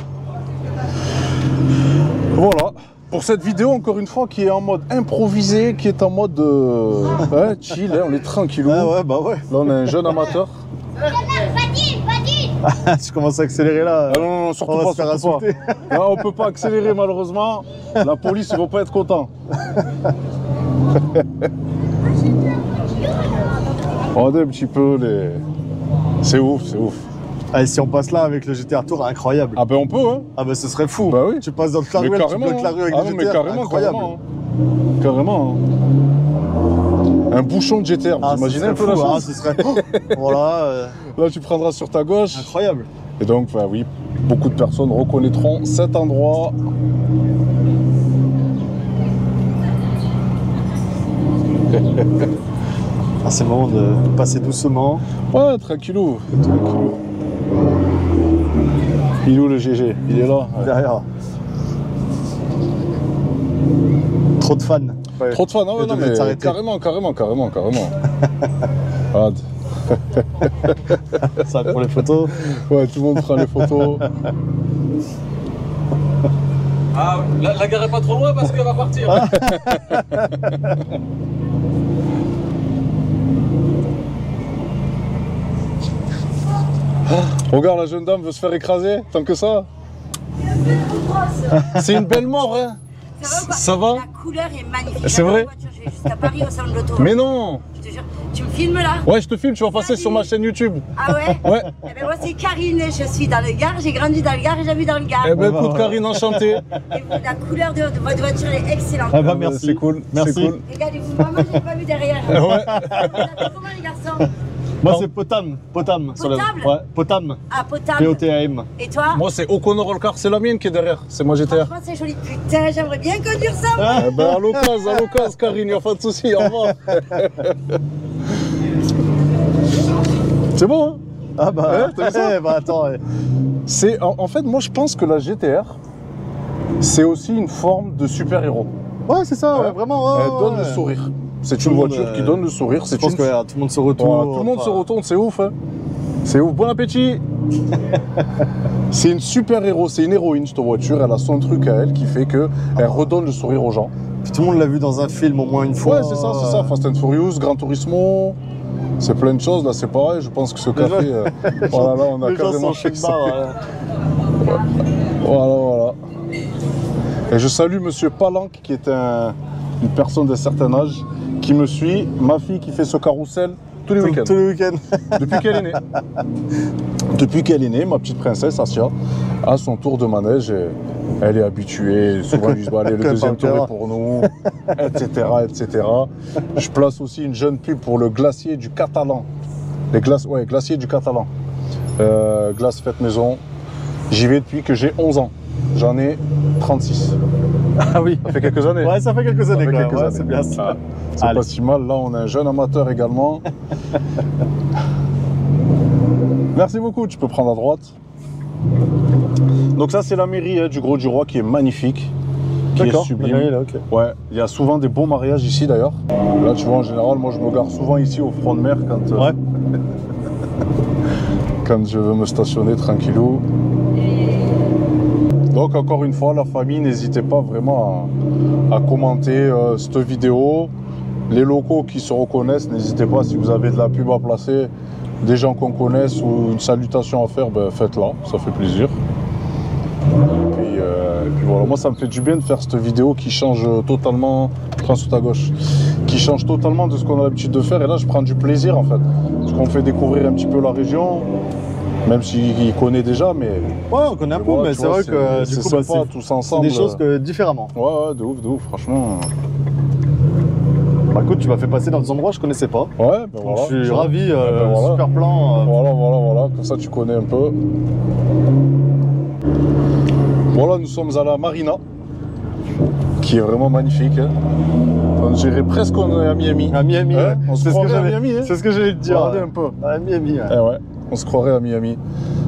Voilà. Pour cette vidéo, encore une fois, qui est en mode improvisé, qui est en mode chill, hein, on est tranquillou. Ah ouais, bah ouais. Là, on a un jeune amateur. Tu commences à accélérer là. Ah non, surtout on va pas, se faire surtout pas. insulter. Là, on peut pas accélérer malheureusement. La police, ils vont pas être contents. Regardez un petit peu les... C'est ouf. Allez, si on passe là avec le GTR Tour, incroyable. Ah ben on peut, hein. Ah bah ce serait fou. Bah oui. Tu passes dans toute la Mais rue, tu carrément, bloques la rue avec ah le non, mais GTR, carrément, incroyable. Carrément. Un bouchon de GTR, vous imaginez un peu la fou, chose? ce serait... Voilà, Là, tu prendras sur ta gauche. incroyable. Et donc, bah oui, beaucoup de personnes reconnaîtront cet endroit. Ah, c'est le moment de passer doucement. Ouais, tranquillou. Il est où le GG? Il est là. Ouais. Derrière. Trop de fans. Ouais. Trop de fans, non, non mais carrément. Regarde. Ça pour les photos. Ouais, tout le monde prend les photos. Ah, la gare est pas trop loin parce qu'elle va partir. Regarde, la jeune dame veut se faire écraser, tant que ça. C'est une belle mort, hein. Ça va? La couleur est magnifique. C'est vrai? Je vais jusqu'à Paris au salon de l'auto. Mais non. Je te jure. Tu me filmes là? Ouais, je te filme, tu vas passer sur ma chaîne YouTube. Ah ouais? Ouais. Eh ben moi c'est Karine, je suis dans le Gard, j'ai grandi dans le Gard et j'habite dans le Gard. Eh ben écoute, Karine, enchantée. Et la couleur de votre voiture est excellente. Ah bah merci. C'est cool, Merci. c'est cool. Regardez-vous, moi j'ai pas vu derrière. Ouais. Vous appelez comment les garçons? Moi c'est Potam. Potam. Potable? Ouais, Potam. Ah, potable. P-O-T-A-M. Et toi? Moi, c'est O'Connor Car, c'est la mienne qui est derrière. C'est ma GTR. Franchement c'est joli. Putain, j'aimerais bien conduire ça. Eh ben à l'occasion, Karine, y'a pas de souci, au revoir. C'est bon, hein? Ah bah, Ouais, t'as vu ça? bah attends. Ouais. C'est, en fait, moi, je pense que la GTR, c'est aussi une forme de super-héros. Ouais, c'est ça, ouais, vraiment. Ouais, Elle donne ouais. le sourire. C'est Tout une le monde, voiture qui donne le sourire. Je pense que tout le monde se retourne. Voilà, tout le monde se retourne, c'est ouf. Hein. C'est ouf. Bon appétit. C'est une super-héros, c'est une héroïne, cette voiture. Elle a son truc à elle qui fait qu'elle redonne le sourire aux gens. Puis tout le monde l'a vu dans un film au moins une fois. Ouais, c'est ça, c'est ça. Fast and Furious, Gran Turismo. C'est plein de choses, là, c'est pareil. Je pense que ce café. Voilà, là, on a Les gens carrément sont chez fixé. le bar. Voilà. Et je salue Monsieur Palanque, qui est une personne d'un certain âge, qui me suit. Ma fille qui fait ce carrousel tous les week-ends. Tous les week-ends. Depuis qu'elle est née. Depuis qu'elle est née, ma petite princesse Asia a son tour de manège. Et elle est habituée. Souvent, ils disent bah, allez, le deuxième tour est pour nous, etc., etc. Je place aussi une jeune pub pour le glacier du Catalan. Glacier du Catalan. Glace faite maison. J'y vais depuis que j'ai 11 ans. J'en ai 36. Ah oui. Ça fait quelques années. Ouais, ça fait quelques années quand même. Ouais, c'est bien ça. C'est pas si mal. Là, on a un jeune amateur également. Merci beaucoup. Tu peux prendre à droite. Donc ça, c'est la mairie du Gros du Roi qui est magnifique. Qui est sublime. Là, okay. Ouais, il y a souvent des beaux mariages ici d'ailleurs. Là, tu vois, en général, moi, je me gare souvent ici au front de mer quand, Ouais. quand je veux me stationner tranquillou. Donc encore une fois, la famille, n'hésitez pas vraiment à commenter cette vidéo. Les locaux qui se reconnaissent, n'hésitez pas, si vous avez de la pub à placer, des gens qu'on connaisse ou une salutation à faire, ben, faites-la, ça fait plaisir. Et puis voilà, moi ça me fait du bien de faire cette vidéo qui change totalement, prends sous ta gauche, qui change totalement de ce qu'on a l'habitude de faire. Et là je prends du plaisir en fait, parce qu'on fait découvrir un petit peu la région. Même s'il connaît déjà, mais... Ouais, on connaît un peu, mais c'est vrai que du coup, sympa, tous ensemble. C'est des choses différemment. Ouais, de ouf, franchement. Bah écoute, tu m'as fait passer dans des endroits que je connaissais pas. Ouais, ben Donc, voilà. je suis ravi, voilà. super plan. Voilà, comme ça tu connais un peu. Voilà, nous sommes à la Marina, qui est vraiment magnifique. Hein. On dirait presque qu'on est à Miami. À Miami, ouais. On se croirait à Miami, hein. C'est ce que j'allais te dire. Regardez un peu. À Miami, ouais. Eh ouais, on se croirait à Miami.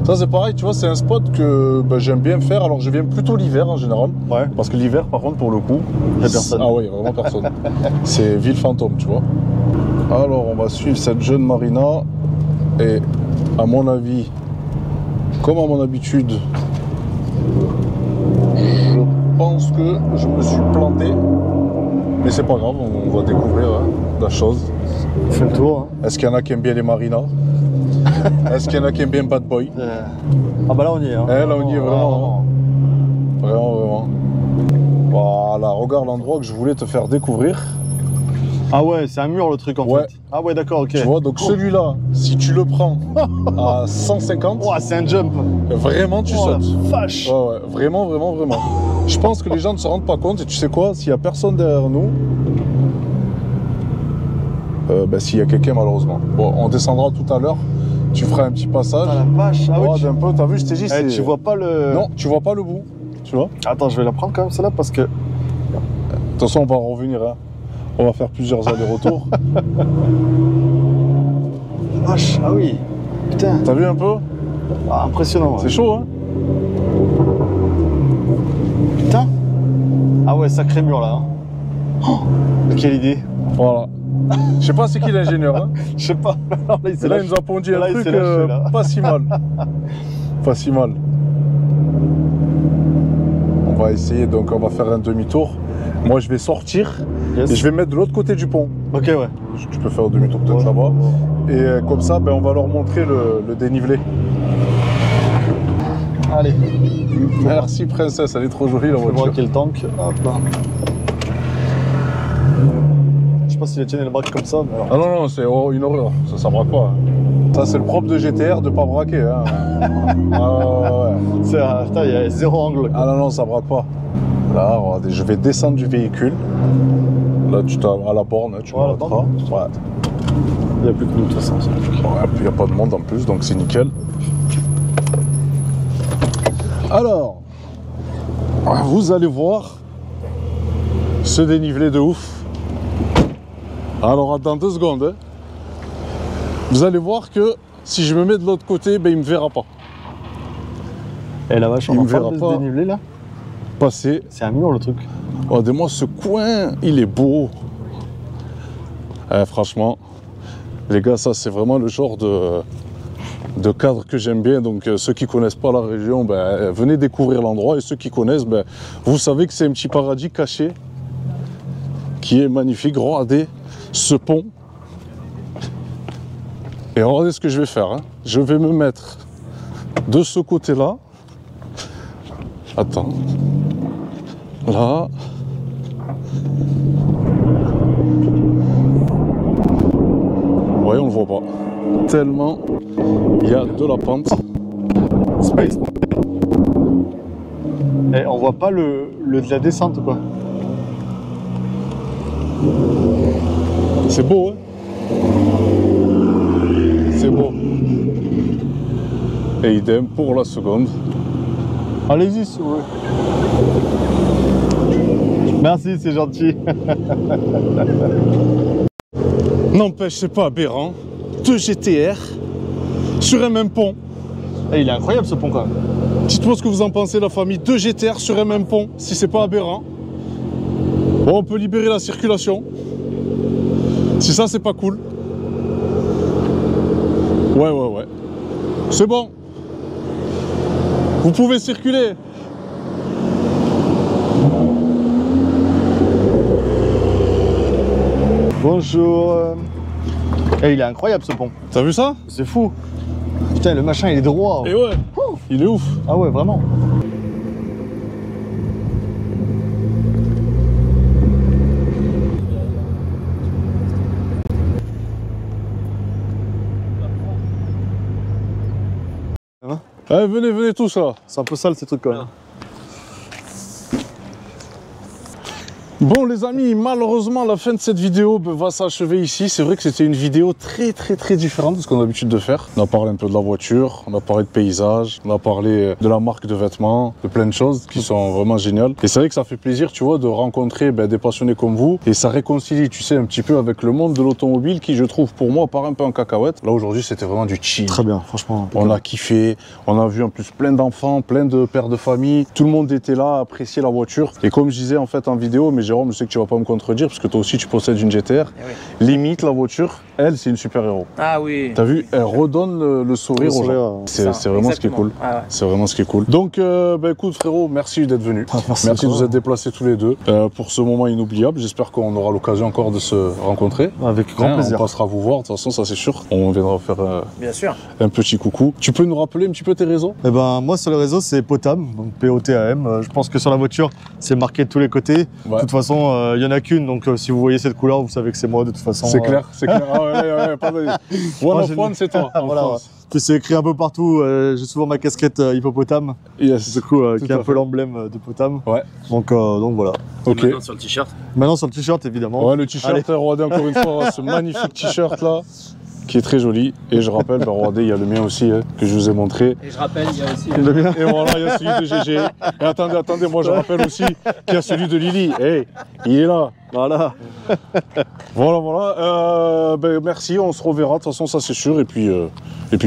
Ça c'est pareil, tu vois, c'est un spot que ben, j'aime bien faire. Alors je viens plutôt l'hiver en général. Ouais. Parce que l'hiver, par contre, pour le coup, il n'y a personne. Ah ouais, il n'y a vraiment personne. C'est ville fantôme, tu vois. Alors on va suivre cette jeune Marina. Et à mon avis, comme à mon habitude, je pense que je me suis planté. Mais c'est pas grave, on va découvrir la chose. On fait le tour. Hein. Est-ce qu'il y en a qui aiment bien les marinas? Est-ce qu'il y en a qui aiment bien Bad Boy? Ah bah là on y est. Hein. Là on y est vraiment. Vraiment. Voilà, regarde l'endroit que je voulais te faire découvrir. Ah ouais, c'est un mur le truc en fait. Ah ouais, d'accord, ok. Tu vois, donc celui-là, si tu le prends à 150, oh, c'est un jump. Vraiment tu sautes. Vache. Ouais, vraiment. Je pense que les gens ne se rendent pas compte, et tu sais quoi, s'il n'y a personne derrière nous, s'il y a quelqu'un malheureusement. Bon, on descendra tout à l'heure, tu feras un petit passage. Ah la vache, ah oui. Un peu, t'as vu, je t'ai dit, c'est... Tu vois pas le... Non, tu vois pas le bout, tu vois. Attends, je vais la prendre quand même celle-là parce que... De toute façon, on va en revenir, hein. On va faire plusieurs allers-retours. Vache, ah oui. Putain. T'as vu un peu? Ah, impressionnant. Ouais. C'est chaud, hein. Putain. Ah ouais, sacré mur là. Hein. Oh, quelle idée. Voilà. Je sais pas c'est qui l'ingénieur, hein. Je sais pas. Alors là, il nous a pondu un truc lâché, pas si mal. Pas si mal. On va essayer, donc on va faire un demi-tour. Moi je vais sortir et je vais mettre de l'autre côté du pont. Ok, ouais. Tu peux faire un demi-tour peut-être là-bas. Et comme ça, on va leur montrer le dénivelé. Allez. Merci princesse, elle est trop jolie la On va voiture. braquer le tank. Hop là. Je sais pas si les tiennes elles braquent comme ça, mais alors. Ah non, non, c'est une horreur, ça braque pas. Ça c'est le propre de GTR de pas braquer. Hein. Ah ouais. Putain, il y a 0 angle. Ah non, non, ça braque pas. Là, regardez, je vais descendre du véhicule. Là, tu t'as à la borne, hein, tu Ouais, à la m'arrêteras. borne. Ouais. Il n'y a plus que nous de toute façon. Ouais, puis il n'y a pas de monde en plus, donc c'est nickel. Alors, vous allez voir ce dénivelé de ouf. Alors, dans 2 secondes, hein, vous allez voir que si je me mets de l'autre côté, ben, il ne me verra pas. Et la vache, Il on me va verra pas de pas. ce dénivelé là. Passer. C'est un mur le truc. Regardez-moi ce coin, il est beau. Franchement, les gars, ça c'est vraiment le genre de cadre que j'aime bien. Donc ceux qui connaissent pas la région, ben, venez découvrir l'endroit. Et ceux qui connaissent, ben, vous savez que c'est un petit paradis caché qui est magnifique. Regardez ce pont. Et regardez ce que je vais faire. Hein. Je vais me mettre de ce côté-là. Attends. Là. Ouais, on le voit pas. Tellement il y a de la pente. Space. Et on voit pas la descente quoi. C'est beau, hein? C'est beau. Et idem pour la seconde. Allez-y si vous voulez. Merci, c'est gentil. N'empêche, c'est pas aberrant. 2 GTR sur un même pont. Et il est incroyable ce pont quand même. Dites-moi ce que vous en pensez, la famille. 2 GTR sur un même pont, si c'est pas aberrant. Bon, on peut libérer la circulation. Si ça, c'est pas cool. Ouais. C'est bon. Vous pouvez circuler. Bonjour. Et il est incroyable ce pont. T'as vu ça? C'est fou. Putain, le machin il est droit. Et ouais, il est ouf. Ah ouais, vraiment. Allez, venez tous là. C'est un peu sale ces trucs quand même. Bon les amis, malheureusement la fin de cette vidéo va s'achever ici. C'est vrai que c'était une vidéo très différente de ce qu'on a l'habitude de faire. On a parlé un peu de la voiture, on a parlé de paysage, on a parlé de la marque de vêtements, de plein de choses qui sont vraiment géniales. Et c'est vrai que ça fait plaisir, tu vois, de rencontrer des passionnés comme vous. Et ça réconcilie, tu sais, un petit peu avec le monde de l'automobile qui, je trouve, pour moi, part un peu en cacahuète. Là aujourd'hui, c'était vraiment du chill. Très bien, franchement. On a kiffé, on a vu en plus plein d'enfants, plein de pères de famille. Tout le monde était là, apprécier la voiture. Et comme je disais en fait en vidéo, mais Jérôme, je sais que tu vas pas me contredire parce que toi aussi tu possèdes une GTR. Oui. Limite la voiture, elle c'est une super-héros. Ah oui. T'as vu, elle redonne le sourire aux gens. C'est vraiment ce qui est cool. Ah ouais. C'est vraiment ce qui est cool. Donc écoute frérot, merci d'être venu. Merci de vous être déplacés tous les deux pour ce moment inoubliable. J'espère qu'on aura l'occasion encore de se rencontrer. Avec grand plaisir. On passera vous voir, de toute façon ça c'est sûr. On viendra faire Bien sûr. un petit coucou. Tu peux nous rappeler un petit peu tes réseaux? Eh ben moi sur le réseau c'est Potam, donc P-O-T-A-M. Je pense que sur la voiture c'est marqué de tous les côtés. Ouais. De toute façon il y en a qu'une, donc si vous voyez cette couleur vous savez que c'est moi de toute façon. C'est clair, c'est clair. Ah ouais, pas de... One of one, c'est toi. En Voilà. France. Puis c'est écrit un peu partout. J'ai souvent ma casquette hippopotame, Yes. du coup qui est à un peu fait. l'emblème de Potam. Ouais. Donc voilà. Ok. Maintenant sur le t-shirt. Maintenant sur le t-shirt évidemment. Ouais, le t-shirt, regardez encore une fois ce magnifique t-shirt là, qui est très joli. Et je rappelle, regardez, il y a le mien aussi que je vous ai montré. Et je rappelle, il y a aussi. Le mien. Et voilà, il y a celui de GG. Et attendez, moi je rappelle aussi qu'il y a celui de Lily. Hey, il est là. Voilà. Voilà. Merci, on se reverra. De toute façon, ça c'est sûr. Et puis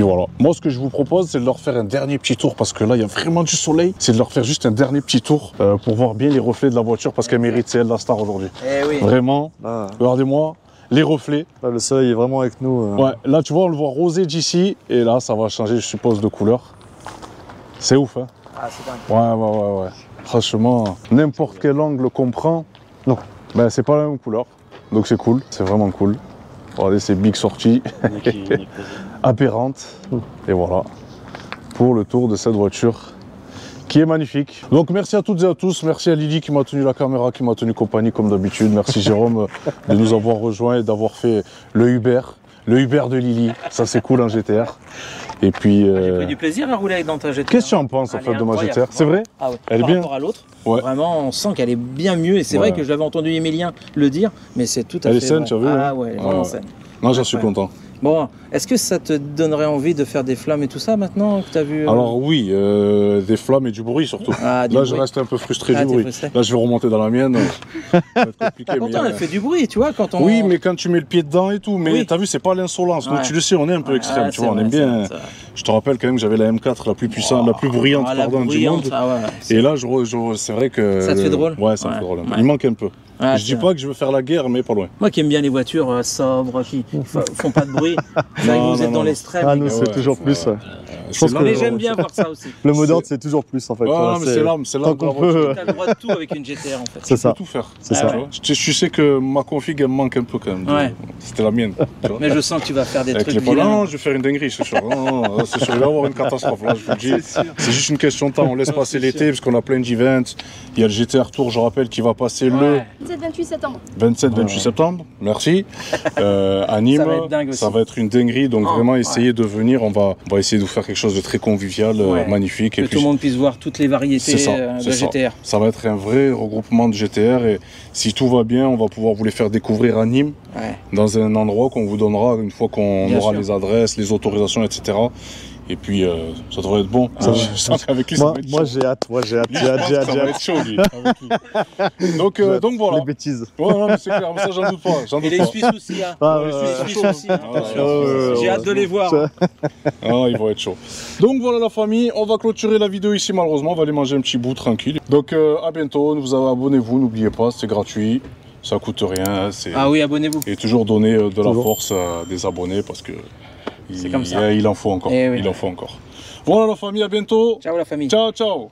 voilà. Moi, ce que je vous propose, c'est de leur faire un dernier petit tour parce que là, il y a vraiment du soleil. C'est de leur faire juste un dernier petit tour pour voir bien les reflets de la voiture parce qu'elle mérite, c'est elle la star aujourd'hui. Eh oui. Vraiment. Là, Regardez-moi les reflets. le soleil est vraiment avec nous. Ouais, là tu vois, on le voit rosé d'ici et là ça va changer, je suppose, de couleur. C'est ouf, hein? Ah, c'est dingue. Ouais. Franchement, n'importe quel angle qu'on prend, Non. Ben c'est pas la même couleur. Donc c'est cool, c'est vraiment cool. Regardez ces big sorties aberrantes. Et voilà, pour le tour de cette voiture qui est magnifique. Donc merci à toutes et à tous, merci à Lily qui m'a tenu la caméra, qui m'a tenu compagnie comme d'habitude. Merci Jérôme de nous avoir rejoints et d'avoir fait le Uber de Lily. Ça c'est cool en GTR. Et puis. J'ai pris du plaisir à rouler dans ta GTR. Qu'est-ce que tu en penses en fait de ma GTR? C'est vrai? Ah ouais. Elle est Par bien. rapport à l'autre, Ouais. vraiment on sent qu'elle est bien mieux. Et c'est vrai que je l'avais entendu Emilien le dire, mais c'est tout à fait. Elle est saine, vrai. tu as vu? Ah ouais, elle est vraiment Ouais. saine. Non, j'en suis content. Bon, est-ce que ça te donnerait envie de faire des flammes et tout ça maintenant que tu as vu Alors oui, des flammes et du bruit surtout. Ah, du Là, bruit. je reste un peu frustré Ah, du t'es bruit. frustré. Là, je vais remonter dans la mienne. Ça va être compliqué. Pourtant, mais, elle fait du bruit, tu vois, quand on. Oui, mais quand tu mets le pied dedans et tout, mais Oui. t'as vu, c'est pas l'insolence. Donc Ouais. tu le sais, on est un peu extrême, Ouais, tu vois, on c'est aime vrai, bien. c'est vrai. Je te rappelle quand même que j'avais la M4 la plus puissante, la plus bruyante Ah, la pardon, du bruyante, monde. ah ouais. Et là, c'est vrai que. Ça te fait drôle? Ouais, ça me Ouais. fait drôle. Ouais. Il manque un peu. Ah, je c'est dis vrai. pas que je veux faire la guerre, mais pas loin. Moi qui aime bien les voitures sobres, qui font pas de bruit, c'est vrai que Non, vous êtes non, dans non. l'extrême. Ah, les nous, gars. c'est toujours plus. Ouais. Je pense que- Mais j'aime bien voir ça aussi. Le mot d'ordre, c'est toujours plus en fait. Ouais, Voilà, non, mais c'est l'âme, tant de la qu'on voiture. peut. T'as le droit de tout avec une GTR en fait. C'est ça. Tout faire. C'est Ah ça. ouais. Tu vois. Je sais que ma config elle me manque un peu quand même. Ouais. C'était la mienne. Tu vois. Mais je sens que tu vas faire des Avec trucs les vilains. non, je vais faire une dinguerie, c'est sûr. Non, non, c'est sûr, il va y avoir une catastrophe. Là, je vous le dis. C'est juste une question de temps. On laisse passer l'été parce qu'on a plein d'events. Il y a le GTR Tour, je rappelle, qui va passer Ouais. 27-28 septembre. le 27-28 septembre. Merci. À Nîmes, Ça va être dingue aussi. ça va être une dinguerie. Donc Oh, vraiment, ouais. essayez de venir. On va essayer de vous faire quelque chose de très convivial, Ouais. magnifique. Que Et tout puis, le monde puisse voir toutes les variétés c'est ça, de c'est ça. GTR. Ça va être un vrai regroupement de GTR et si tout va bien, on va pouvoir vous les faire découvrir à Nîmes, Ouais. dans un endroit qu'on vous donnera une fois qu'on Bien aura sûr. les adresses, les autorisations, etc. Et puis ça devrait être bon. Je sens qu'avec lui, ça Moi, va être moi, chaud. j'ai hâte. Moi, j'ai hâte. Lui, J'ai je hâte. pense J'ai que hâte. ça J'ai va hâte. être chaud, lui, avec lui. Donc voilà. Les bêtises. Ouais, non, mais c'est clair, mais ça j'en doute pas. J'en Et doute les pas. Suisses aussi, hein. Ah, Les ouais, Suisses aussi, hein. Attention. ouais, J'ai hâte de les voir. Ah, ils vont être chauds. Donc voilà la famille, on va clôturer la vidéo ici malheureusement, on va aller manger un petit bout tranquille. Donc à bientôt, abonnez-vous, n'oubliez pas, c'est gratuit, ça coûte rien. Ah oui, abonnez-vous. Et toujours donner de la Toujours. force à des abonnés parce que C'est comme ça. il en faut encore. Eh oui. Il en faut encore. Voilà la famille, à bientôt. Ciao la famille. Ciao, ciao.